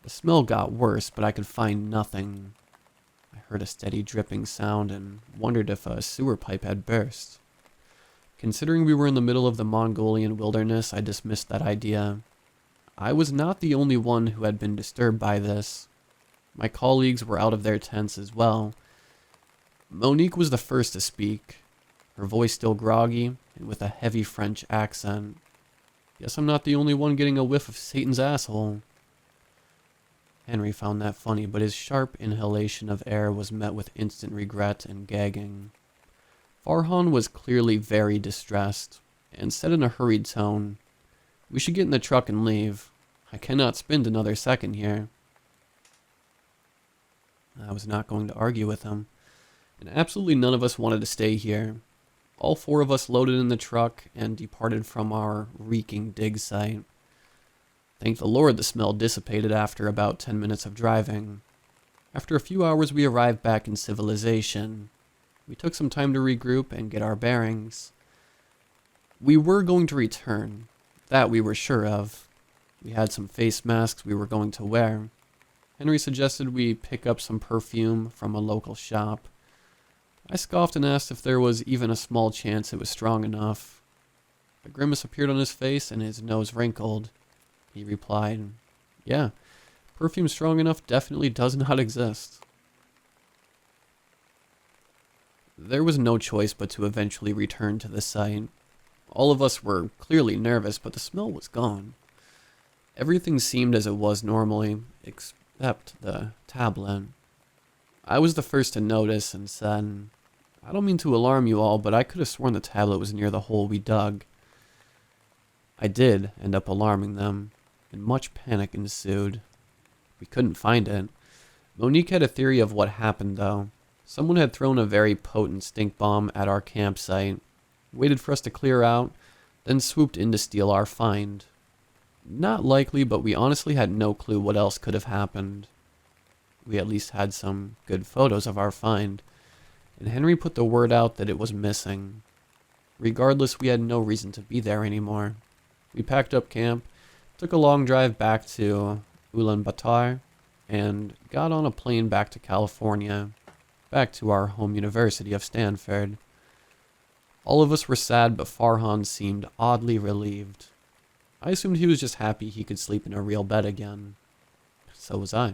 Speaker 1: The smell got worse, but I could find nothing. I heard a steady dripping sound and wondered if a sewer pipe had burst. Considering we were in the middle of the Mongolian wilderness, I dismissed that idea. I was not the only one who had been disturbed by this. My colleagues were out of their tents as well. Monique was the first to speak, her voice still groggy and with a heavy French accent. Guess I'm not the only one getting a whiff of Satan's asshole. Henry found that funny, but his sharp inhalation of air was met with instant regret and gagging. Farhan was clearly very distressed, and said in a hurried tone, "We should get in the truck and leave. I cannot spend another second here." I was not going to argue with him, and absolutely none of us wanted to stay here. All four of us loaded in the truck and departed from our reeking dig site. Thank the Lord the smell dissipated after about 10 minutes of driving. After a few hours we arrived back in civilization. We took some time to regroup and get our bearings. We were going to return, that we were sure of. We had some face masks we were going to wear. Henry suggested we pick up some perfume from a local shop. I scoffed and asked if there was even a small chance it was strong enough. A grimace appeared on his face and his nose wrinkled. He replied, "Yeah, perfume strong enough definitely does not exist." There was no choice but to eventually return to the site. All of us were clearly nervous, but the smell was gone. Everything seemed as it was normally, except the tablet. I was the first to notice and said, "I don't mean to alarm you all, but I could have sworn the tablet was near the hole we dug." I did end up alarming them, and much panic ensued. We couldn't find it. Monique had a theory of what happened, though. Someone had thrown a very potent stink bomb at our campsite, waited for us to clear out, then swooped in to steal our find. Not likely, but we honestly had no clue what else could have happened. We at least had some good photos of our find, and Henry put the word out that it was missing. Regardless, we had no reason to be there anymore. We packed up camp, took a long drive back to Ulaanbaatar, and got on a plane back to California, back to our home university of Stanford. All of us were sad, but Farhan seemed oddly relieved. I assumed he was just happy he could sleep in a real bed again. So was I.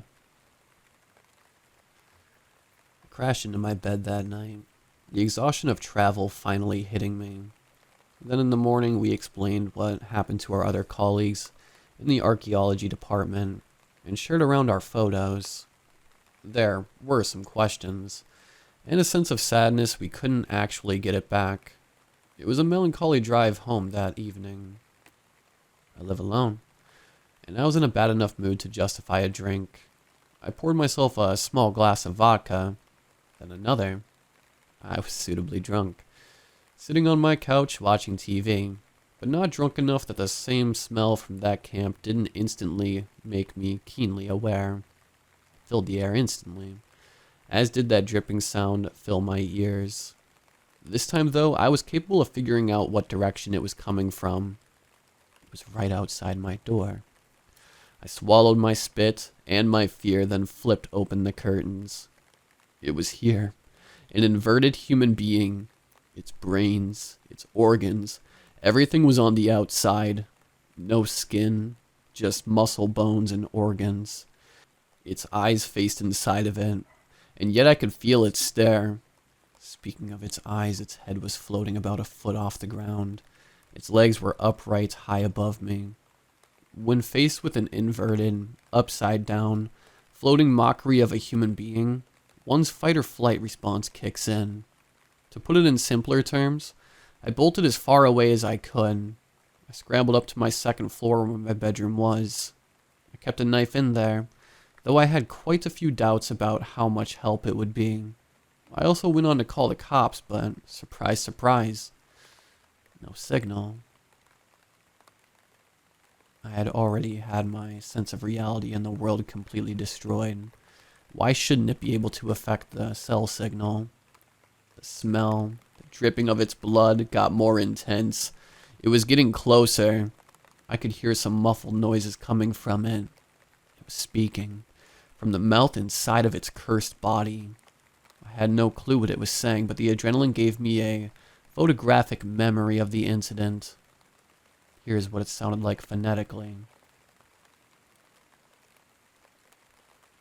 Speaker 1: I crashed into my bed that night, the exhaustion of travel finally hitting me. Then in the morning, we explained what happened to our other colleagues in the archaeology department and shared around our photos. There were some questions, and a sense of sadness we couldn't actually get it back. It was a melancholy drive home that evening. I live alone, and I was in a bad enough mood to justify a drink. I poured myself a small glass of vodka, then another. I was suitably drunk, sitting on my couch watching TV, but not drunk enough that the same smell from that camp didn't instantly make me keenly aware. It filled the air instantly, as did that dripping sound fill my ears. This time, though, I was capable of figuring out what direction it was coming from. It was right outside my door. I swallowed my spit and my fear, then flipped open the curtains. It was here, an inverted human being. Its brains, its organs, everything was on the outside. No skin, just muscle, bones, and organs. Its eyes faced inside of it, and yet I could feel its stare. Speaking of its eyes, its head was floating about a foot off the ground. Its legs were upright, high above me. When faced with an inverted, upside-down, floating mockery of a human being, one's fight-or-flight response kicks in. To put it in simpler terms, I bolted as far away as I could. I scrambled up to my second floor where my bedroom was. I kept a knife in there, though I had quite a few doubts about how much help it would be. I also went on to call the cops, but surprise, surprise, no signal. I had already had my sense of reality in the world completely destroyed. Why shouldn't it be able to affect the cell signal? The smell, the dripping of its blood got more intense. It was getting closer. I could hear some muffled noises coming from it. It was speaking, from the mouth inside of its cursed body. I had no clue what it was saying, but the adrenaline gave me a photographic memory of the incident. Here's what it sounded like phonetically.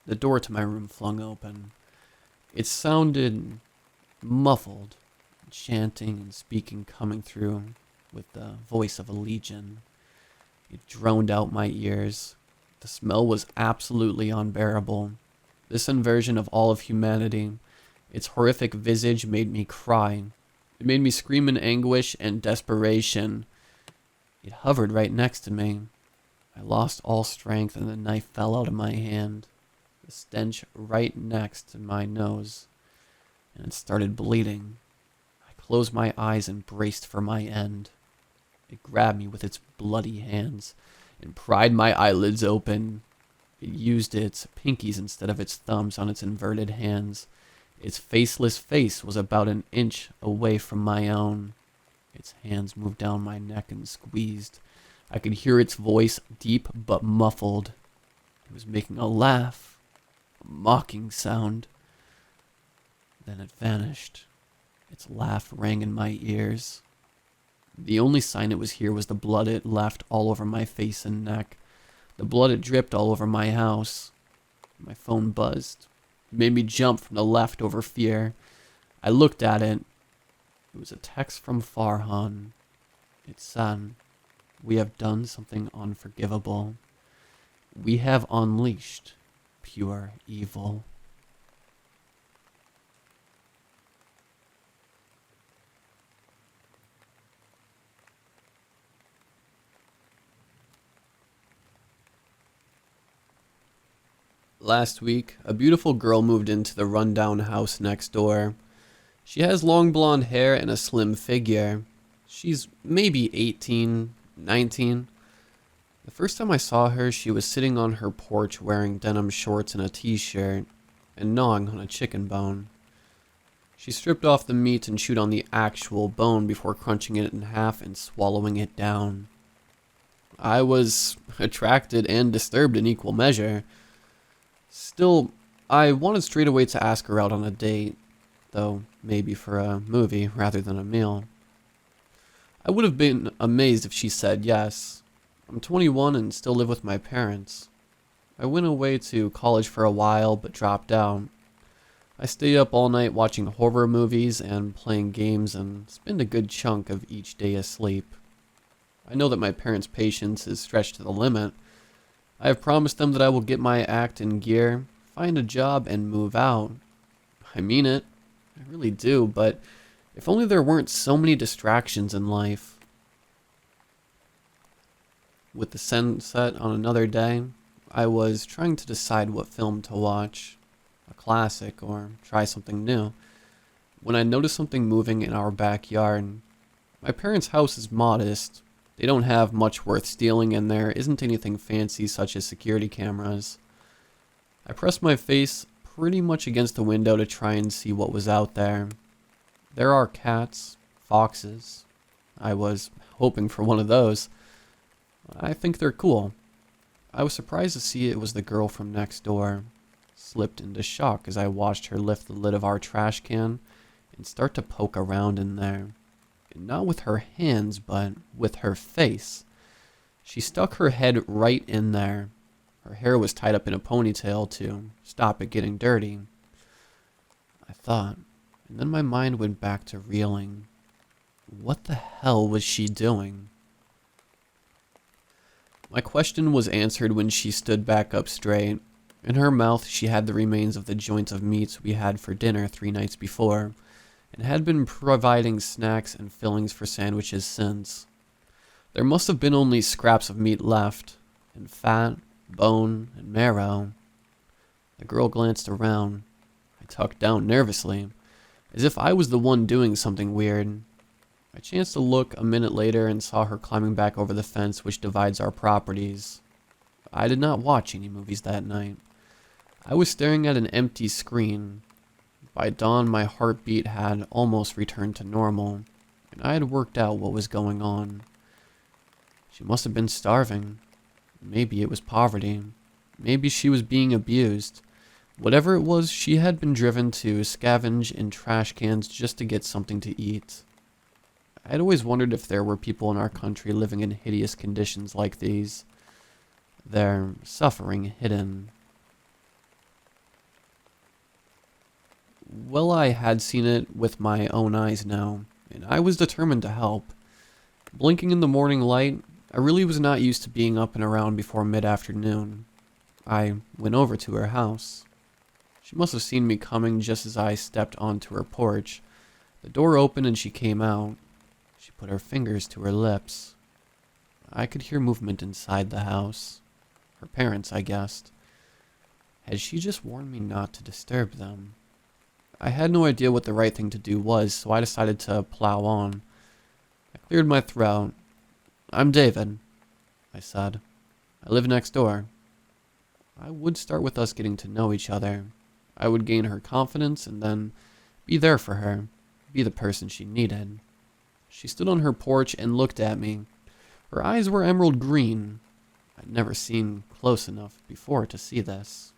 Speaker 1: The door to my room flung open. It sounded muffled, chanting and speaking coming through with the voice of a legion. It droned out my ears. The smell was absolutely unbearable. This inversion of all of humanity, its horrific visage made me cry. It made me scream in anguish and desperation. It hovered right next to me. I lost all strength and the knife fell out of my hand. The stench right next to my nose, and it started bleeding. I closed my eyes and braced for my end. It grabbed me with its bloody hands and pried my eyelids open. It used its pinkies instead of its thumbs on its inverted hands. Its faceless face was about an inch away from my own. Its hands moved down my neck and squeezed. I could hear its voice, deep but muffled. It was making a laugh. A mocking sound. Then it vanished. Its laugh rang in my ears. The only sign it was here was the blood it left all over my face and neck. The blood it dripped all over my house. My phone buzzed. It made me jump from the leftover fear. I looked at it. It was a text from Farhan. It said, "We have done something unforgivable. We have unleashed pure evil." Last week, a beautiful girl moved into the rundown house next door. She has long blonde hair and a slim figure. She's maybe 18, 19. The first time I saw her, she was sitting on her porch wearing denim shorts and a t-shirt, and gnawing on a chicken bone. She stripped off the meat and chewed on the actual bone before crunching it in half and swallowing it down. I was attracted and disturbed in equal measure. Still, I wanted straight away to ask her out on a date, though maybe for a movie rather than a meal. I would have been amazed if she said yes. I'm 21 and still live with my parents. I went away to college for a while but dropped out. I stayed up all night watching horror movies and playing games and spend a good chunk of each day asleep. I know that my parents' patience is stretched to the limit. I have promised them that I will get my act in gear, find a job, and move out. I mean it. I really do, but if only there weren't so many distractions in life. With the sunset on another day, I was trying to decide what film to watch, a classic or try something new, when I noticed something moving in our backyard. My parents' house is modest. They don't have much worth stealing, and there isn't anything fancy such as security cameras. I pressed my face pretty much against the window to try and see what was out there. There are cats, foxes. I was hoping for one of those. I think they're cool. I was surprised to see it was the girl from next door. Slipped into shock as I watched her lift the lid of our trash can and start to poke around in there. And not with her hands, but with her face. She stuck her head right in there. Her hair was tied up in a ponytail to stop it getting dirty. I thought, and then my mind went back to reeling. What the hell was she doing? My question was answered when she stood back up straight. In her mouth she had the remains of the joint of meat we had for dinner 3 nights before, and had been providing snacks and fillings for sandwiches since. There must have been only scraps of meat left, and fat, bone, and marrow. The girl glanced around. I tucked down nervously, as if I was the one doing something weird. I chanced to look a minute later and saw her climbing back over the fence which divides our properties. I did not watch any movies that night. I was staring at an empty screen. By dawn, my heartbeat had almost returned to normal, and I had worked out what was going on. She must have been starving. Maybe it was poverty. Maybe she was being abused. Whatever it was, she had been driven to scavenge in trash cans just to get something to eat. I had always wondered if there were people in our country living in hideous conditions like these. Their suffering hidden. Well, I had seen it with my own eyes now, and I was determined to help. Blinking in the morning light, I really was not used to being up and around before mid-afternoon. I went over to her house. She must have seen me coming just as I stepped onto her porch. The door opened and she came out. She put her fingers to her lips. I could hear movement inside the house. Her parents, I guessed. Had she just warned me not to disturb them? I had no idea what the right thing to do was, so I decided to plow on. I cleared my throat. "I'm David," I said. "I live next door." I would start with us getting to know each other. I would gain her confidence and then be there for her, be the person she needed. She stood on her porch and looked at me. Her eyes were emerald green. I'd never seen close enough before to see this.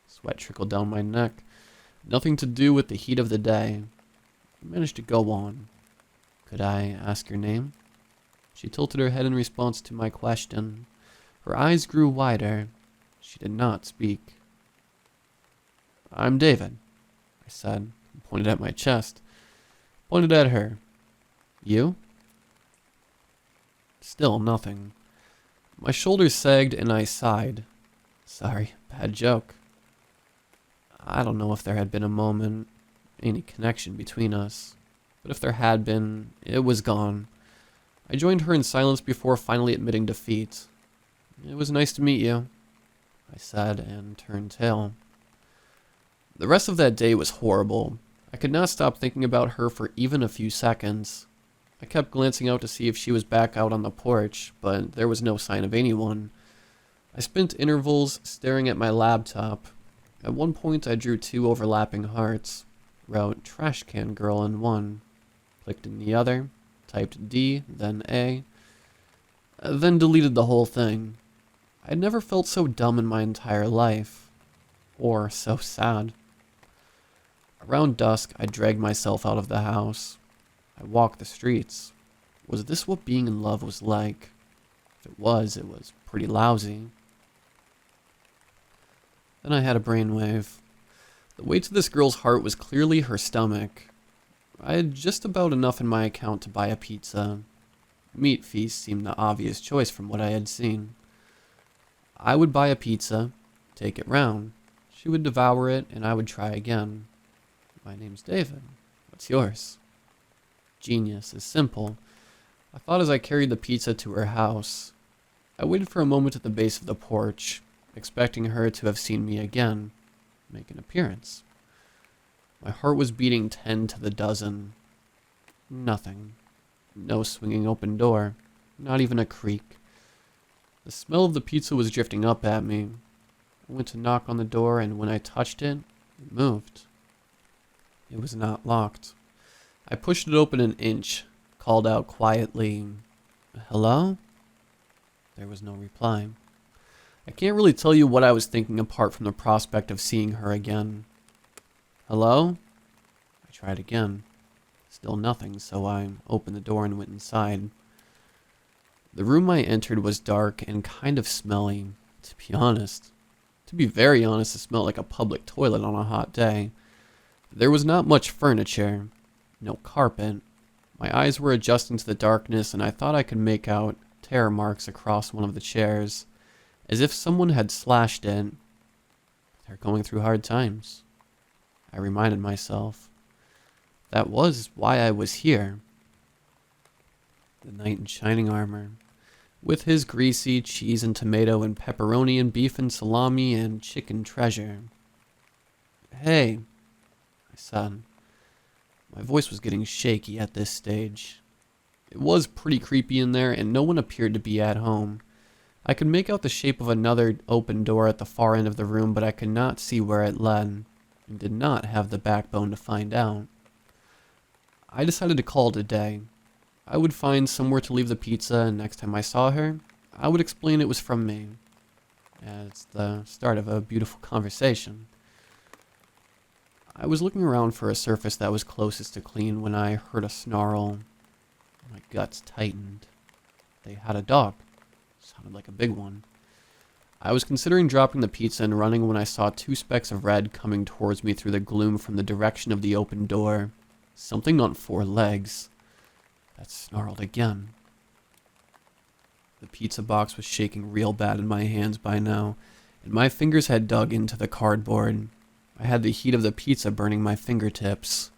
Speaker 1: Sweat trickled down my neck. Nothing to do with the heat of the day. I managed to go on. "Could I ask your name?" She tilted her head in response to my question. Her eyes grew wider. She did not speak. "I'm David," I said, and pointed at my chest. Pointed at her. "You?" Still nothing. My shoulders sagged and I sighed. Sorry, bad joke. I don't know if there had been a moment, any connection between us, but if there had been, it was gone. I joined her in silence before finally admitting defeat. "It was nice to meet you," I said, and turned tail. The rest of that day was horrible. I could not stop thinking about her for even a few seconds. I kept glancing out to see if she was back out on the porch, but there was no sign of anyone. I spent intervals staring at my laptop. At one point I drew 2 overlapping hearts, wrote "trash can girl" in one, clicked in the other, typed D, then A. then deleted the whole thing. I'd never felt so dumb in my entire life. Or so sad. Around dusk, I dragged myself out of the house. I walked the streets. Was this what being in love was like? If it was pretty lousy. Then I had a brainwave. The way to this girl's heart was clearly her stomach. I had just about enough in my account to buy a pizza. Meat feast seemed the obvious choice from what I had seen. I would buy a pizza, take it round. She would devour it, and I would try again. My name's David. What's yours? Genius is simple. I thought as I carried the pizza to her house. I waited for a moment at the base of the porch, expecting her to have seen me again, make an appearance. My heart was beating 10 to the dozen. Nothing. No swinging open door. Not even a creak. The smell of the pizza was drifting up at me. I went to knock on the door, and when I touched it, it moved. It was not locked. I pushed it open an inch, called out quietly, "Hello?" There was no reply. I can't really tell you what I was thinking apart from the prospect of seeing her again. "Hello?" I tried again. Still nothing, so I opened the door and went inside. The room I entered was dark and kind of smelly, to be honest. To be very honest, it smelled like a public toilet on a hot day. There was not much furniture, no carpet. My eyes were adjusting to the darkness, and I thought I could make out tear marks across one of the chairs, as if someone had slashed it. They're going through hard times, I reminded myself. That was why I was here. The knight in shining armor, with his greasy cheese and tomato and pepperoni and beef and salami and chicken treasure. "Hey," I said. My voice was getting shaky at this stage. It was pretty creepy in there, and no one appeared to be at home. I could make out the shape of another open door at the far end of the room, but I could not see where it led, and did not have the backbone to find out. I decided to call it a day. I would find somewhere to leave the pizza, and next time I saw her, I would explain it was from me. It's the start of a beautiful conversation. I was looking around for a surface that was closest to clean when I heard a snarl. My guts tightened. They had a dog. Sounded like a big one. I was considering dropping the pizza and running when I saw two specks of red coming towards me through the gloom from the direction of the open door. Something on 4 legs. That snarled again. The pizza box was shaking real bad in my hands by now, and my fingers had dug into the cardboard. I had the heat of the pizza burning my fingertips,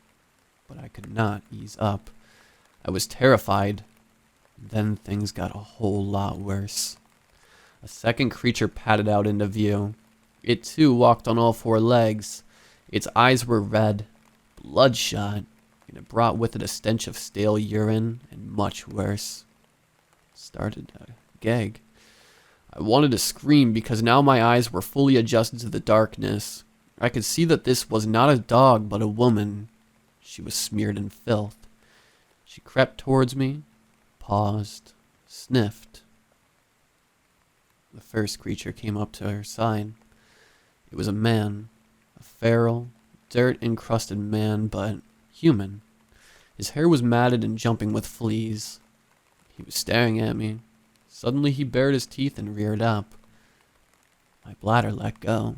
Speaker 1: but I could not ease up. I was terrified. Then things got a whole lot worse. A second creature padded out into view. It too walked on all 4 legs. Its eyes were red, bloodshot, and it brought with it a stench of stale urine and much worse. Started to gag. I wanted to scream because now my eyes were fully adjusted to the darkness. I could see that this was not a dog but a woman. She was smeared in filth. She crept towards me, paused, sniffed. The first creature came up to her side. It was a man, a feral, dirt-encrusted man, but human. His hair was matted and jumping with fleas. He was staring at me. Suddenly he bared his teeth and reared up. My bladder let go.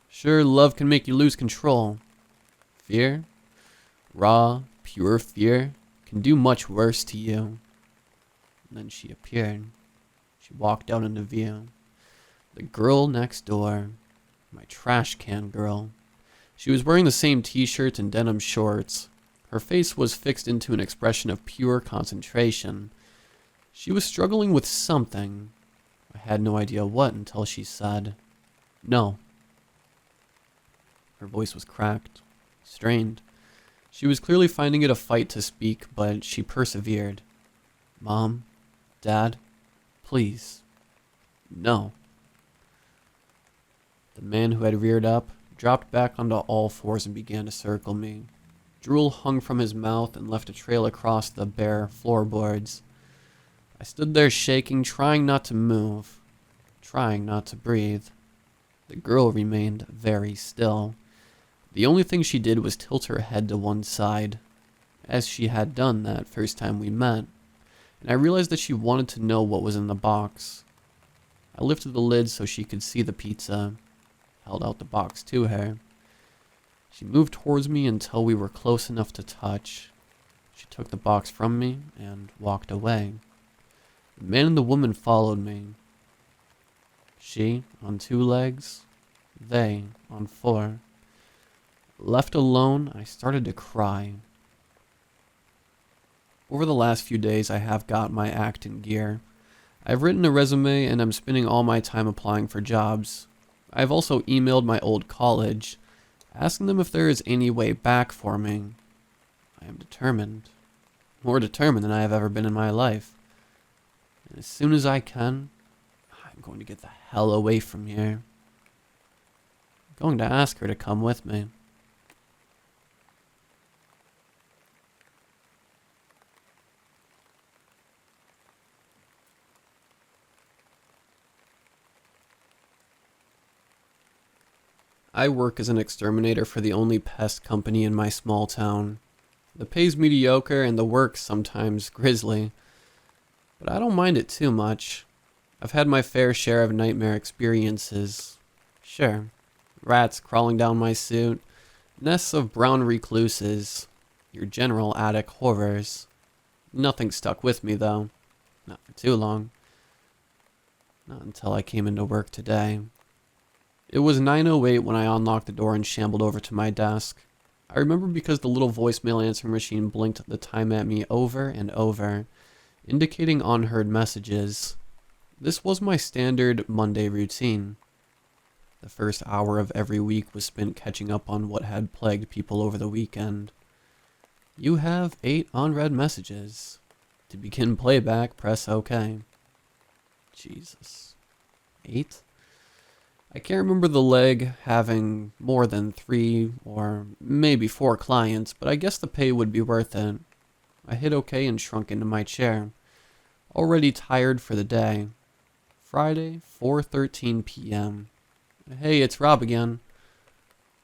Speaker 1: Sure, love can make you lose control. Fear, raw, pure fear, can do much worse to you. And then she appeared. She walked out into view. The girl next door. My trash can girl. She was wearing the same t-shirt and denim shorts. Her face was fixed into an expression of pure concentration. She was struggling with something. I had no idea what until she said, "No." Her voice was cracked, strained. She was clearly finding it a fight to speak, but she persevered. "Mom, Dad, please, no." The man who had reared up dropped back onto all 4s and began to circle me. Drool hung from his mouth and left a trail across the bare floorboards. I stood there shaking, trying not to move, trying not to breathe. The girl remained very still. The only thing she did was tilt her head to one side, as she had done that first time we met, and I realized that she wanted to know what was in the box. I lifted the lid so she could see the pizza, held out the box to her. She moved towards me until we were close enough to touch. She took the box from me and walked away. The man and the woman followed me. She on 2 legs, they on 4. Left alone, I started to cry. Over the last few days, I have got my act in gear. I've written a resume and I'm spending all my time applying for jobs. I've also emailed my old college, asking them if there is any way back for me. I am determined. More determined than I have ever been in my life. And as soon as I can, I'm going to get the hell away from here. I'm going to ask her to come with me. I work as an exterminator for the only pest company in my small town. The pay's mediocre and the work's sometimes grisly, but I don't mind it too much. I've had my fair share of nightmare experiences. Sure, rats crawling down my suit, nests of brown recluses, your general attic horrors. Nothing stuck with me though, not for too long. Not until I came into work today. It was 9:08 when I unlocked the door and shambled over to my desk. I remember because the little voicemail answering machine blinked the time at me over and over, indicating unheard messages. This was my standard Monday routine. The first hour of every week was spent catching up on what had plagued people over the weekend. You have 8 unread messages. To begin playback, press OK. Jesus. 8? I can't remember the leg having more than 3 or maybe 4 clients, but I guess the pay would be worth it. I hit OK and shrunk into my chair, already tired for the day. Friday, 4:13 p.m. Hey, it's Rob again.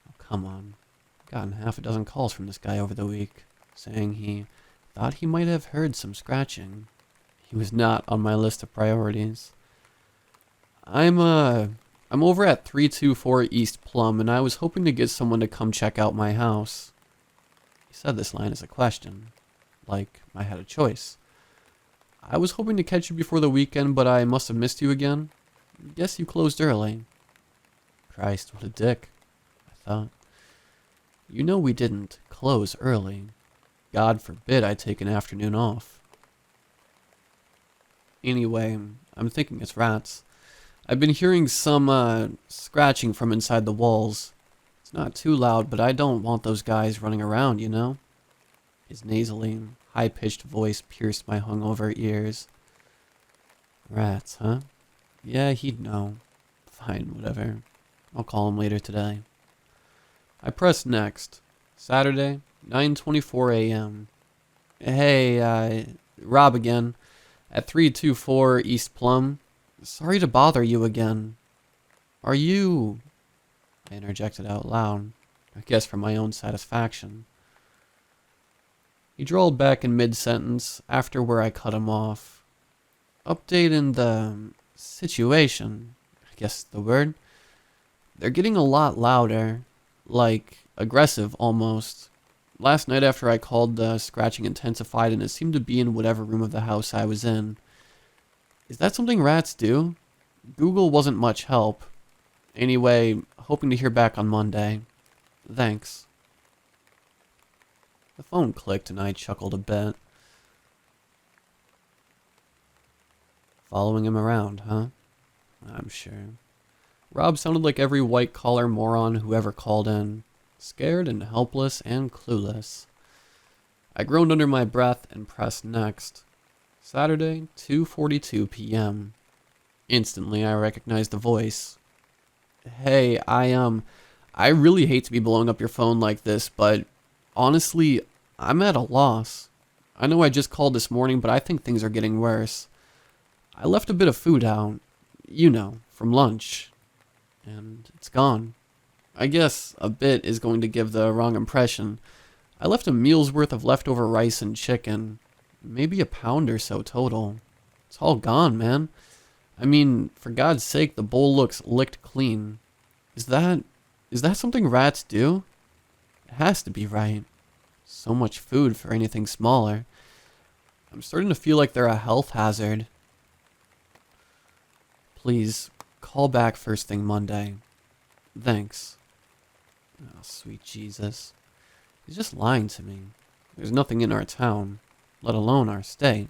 Speaker 1: Oh, come on. I've gotten half a dozen calls from this guy over the week, saying he thought he might have heard some scratching. He was not on my list of priorities. I'm over at 324 East Plum, and I was hoping to get someone to come check out my house. He said this line as a question, like I had a choice. I was hoping to catch you before the weekend, but I must have missed you again. Guess you closed early. Christ, what a dick, I thought. You know we didn't close early. God forbid I take an afternoon off. Anyway, I'm thinking it's rats. I've been hearing some scratching from inside the walls. It's not too loud, but I don't want those guys running around, you know? His nasally, high-pitched voice pierced my hungover ears. Rats, huh? Yeah, he'd know. Fine, whatever. I'll call him later today. I pressed next. Saturday, 9:24 a.m. Hey, Rob again. At 324 East Plum. Sorry to bother you again. Are you... I interjected out loud, I guess for my own satisfaction. He drawled back in mid-sentence after where I cut him off. Update in the... situation, I guess the word. They're getting a lot louder, like aggressive almost. Last night after I called, the scratching intensified and it seemed to be in whatever room of the house I was in. Is that something rats do? Google wasn't much help. Anyway, hoping to hear back on Monday. Thanks. The phone clicked and I chuckled a bit. Following him around, huh? I'm sure. Rob sounded like every white-collar moron who ever called in. Scared and helpless and clueless. I groaned under my breath and pressed next. Saturday, 2:42 p.m. Instantly, I recognized the voice. Hey, I really hate to be blowing up your phone like this, but honestly, I'm at a loss. I know I just called this morning, but I think things are getting worse. I left a bit of food out, you know, from lunch, and it's gone. I guess a bit is going to give the wrong impression. I left a meal's worth of leftover rice and chicken, maybe a pound or so total. It's all gone, man. I mean, for God's sake, the bowl looks licked clean. Is that something rats do? It has to be, right? So much food for anything smaller. I'm starting to feel like they're a health hazard. Please, call back first thing Monday. Thanks. Oh, sweet Jesus. He's just lying to me. There's nothing in our town, let alone our state,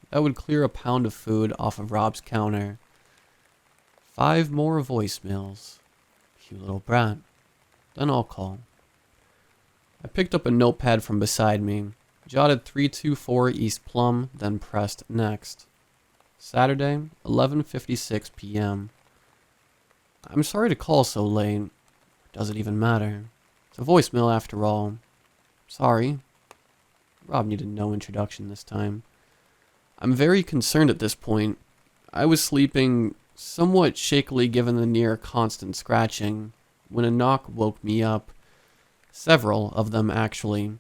Speaker 1: that would clear a pound of food off of Rob's counter. 5 more voicemails. Cute little brat. Then I'll call. I picked up a notepad from beside me, jotted 324 East Plum, then pressed next. Saturday, 11:56 p.m. I'm sorry to call so late. Does it even matter? It's a voicemail after all. Sorry. Rob needed no introduction this time. I'm very concerned at this point. I was sleeping somewhat shakily given the near constant scratching when a knock woke me up. Several of them, actually.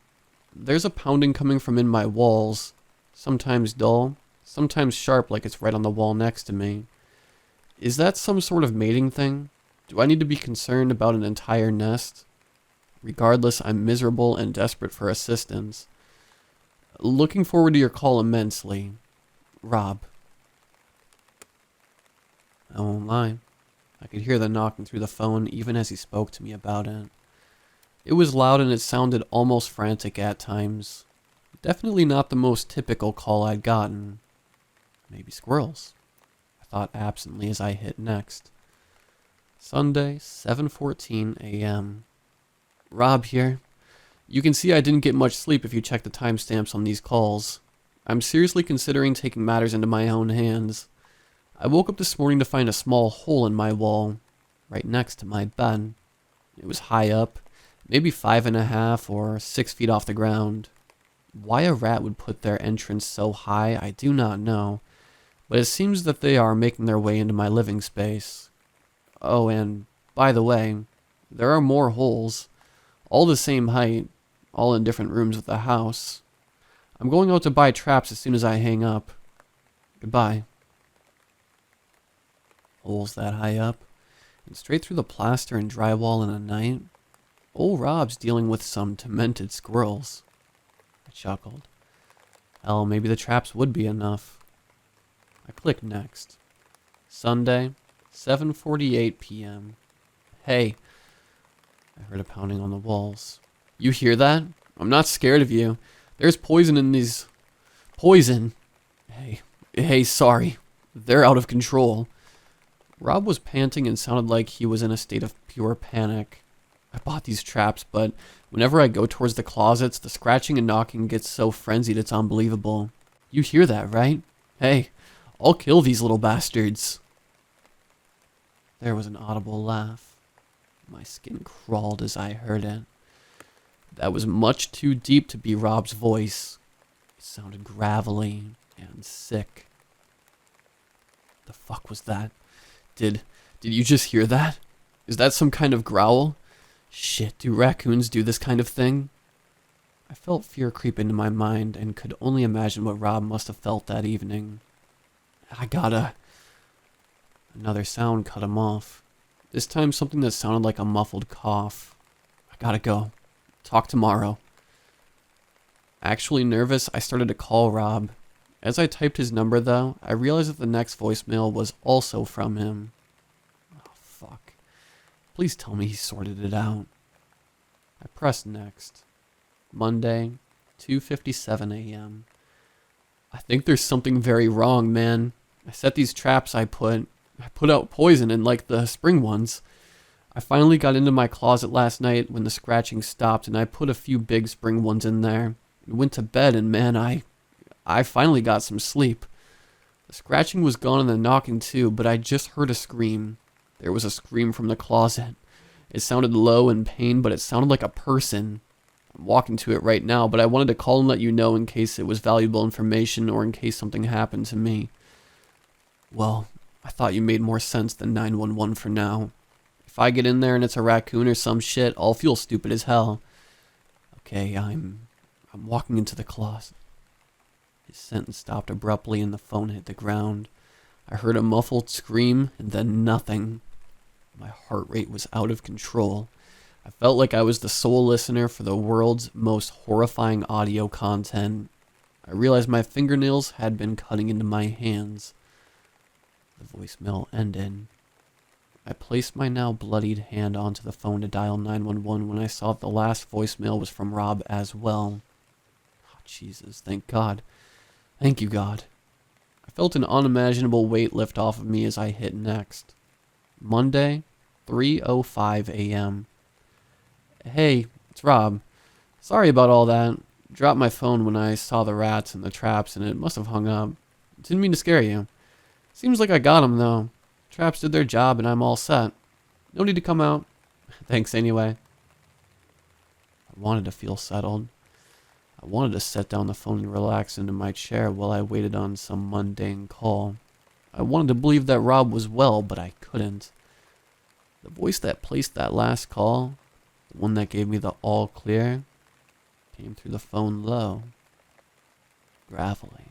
Speaker 1: There's a pounding coming from in my walls, sometimes dull, sometimes sharp like it's right on the wall next to me. Is that some sort of mating thing? Do I need to be concerned about an entire nest? Regardless, I'm miserable and desperate for assistance. Looking forward to your call immensely. Rob. I won't lie. I could hear the knocking through the phone even as he spoke to me about it. It was loud and it sounded almost frantic at times. Definitely not the most typical call I'd gotten. Maybe squirrels, I thought absently as I hit next. Sunday, 7:14 a.m. Rob here. You can see I didn't get much sleep if you check the timestamps on these calls. I'm seriously considering taking matters into my own hands. I woke up this morning to find a small hole in my wall, right next to my bed. It was high up, maybe 5.5 or 6 feet off the ground. Why a rat would put their entrance so high, I do not know, but it seems that they are making their way into my living space. Oh, and by the way, there are more holes, all the same height, all in different rooms of the house. I'm going out to buy traps as soon as I hang up. Goodbye. Holes that high up, and straight through the plaster and drywall in a night. Old Rob's dealing with some demented squirrels. I chuckled. Hell, maybe the traps would be enough. I clicked next. Sunday, 7:48 p.m. Hey. I heard a pounding on the walls. You hear that? I'm not scared of you. There's poison in these... Poison. Hey, sorry. They're out of control. Rob was panting and sounded like he was in a state of pure panic. I bought these traps, but whenever I go towards the closets, the scratching and knocking gets so frenzied it's unbelievable. You hear that, right? Hey, I'll kill these little bastards. There was an audible laugh. My skin crawled as I heard it. That was much too deep to be Rob's voice. It sounded gravelly and sick. The fuck was that? Did you just hear that? Is that some kind of growl? Shit, do raccoons do this kind of thing? I felt fear creep into my mind and could only imagine what Rob must have felt that evening. Another sound cut him off. This time something that sounded like a muffled cough. I gotta go. Talk tomorrow. Actually nervous, I started to call Rob. As I typed his number though, I realized that the next voicemail was also from him. Oh, fuck. Please tell me he sorted it out. I pressed next. Monday, 2:57 a.m. I think there's something very wrong, man. I set these traps I put out poison in like the spring ones. I finally got into my closet last night when the scratching stopped and I put a few big spring ones in there. And went to bed and man, I finally got some sleep. The scratching was gone and the knocking too, but I just heard a scream. There was a scream from the closet. It sounded low in pain, but it sounded like a person. I'm walking to it right now, but I wanted to call and let you know in case it was valuable information or in case something happened to me. Well, I thought you made more sense than 911 for now. If I get in there and it's a raccoon or some shit, I'll feel stupid as hell. Okay, I'm walking into the closet. His sentence stopped abruptly and the phone hit the ground. I heard a muffled scream and then nothing. My heart rate was out of control. I felt like I was the sole listener for the world's most horrifying audio content. I realized my fingernails had been cutting into my hands. The voicemail ended. I placed my now bloodied hand onto the phone to dial 911 when I saw that the last voicemail was from Rob as well. Oh, Jesus, thank God. Thank you, God. I felt an unimaginable weight lift off of me as I hit next. Monday, 3:05 a.m. Hey, it's Rob. Sorry about all that. Dropped my phone when I saw the rats and the traps and it must have hung up. Didn't mean to scare you. Seems like I got 'em though. Traps did their job and I'm all set. No need to come out. Thanks anyway. I wanted to feel settled. I wanted to set down the phone and relax into my chair while I waited on some mundane call. I wanted to believe that Rob was well, but I couldn't. The voice that placed that last call, the one that gave me the all clear, came through the phone low, gravelly.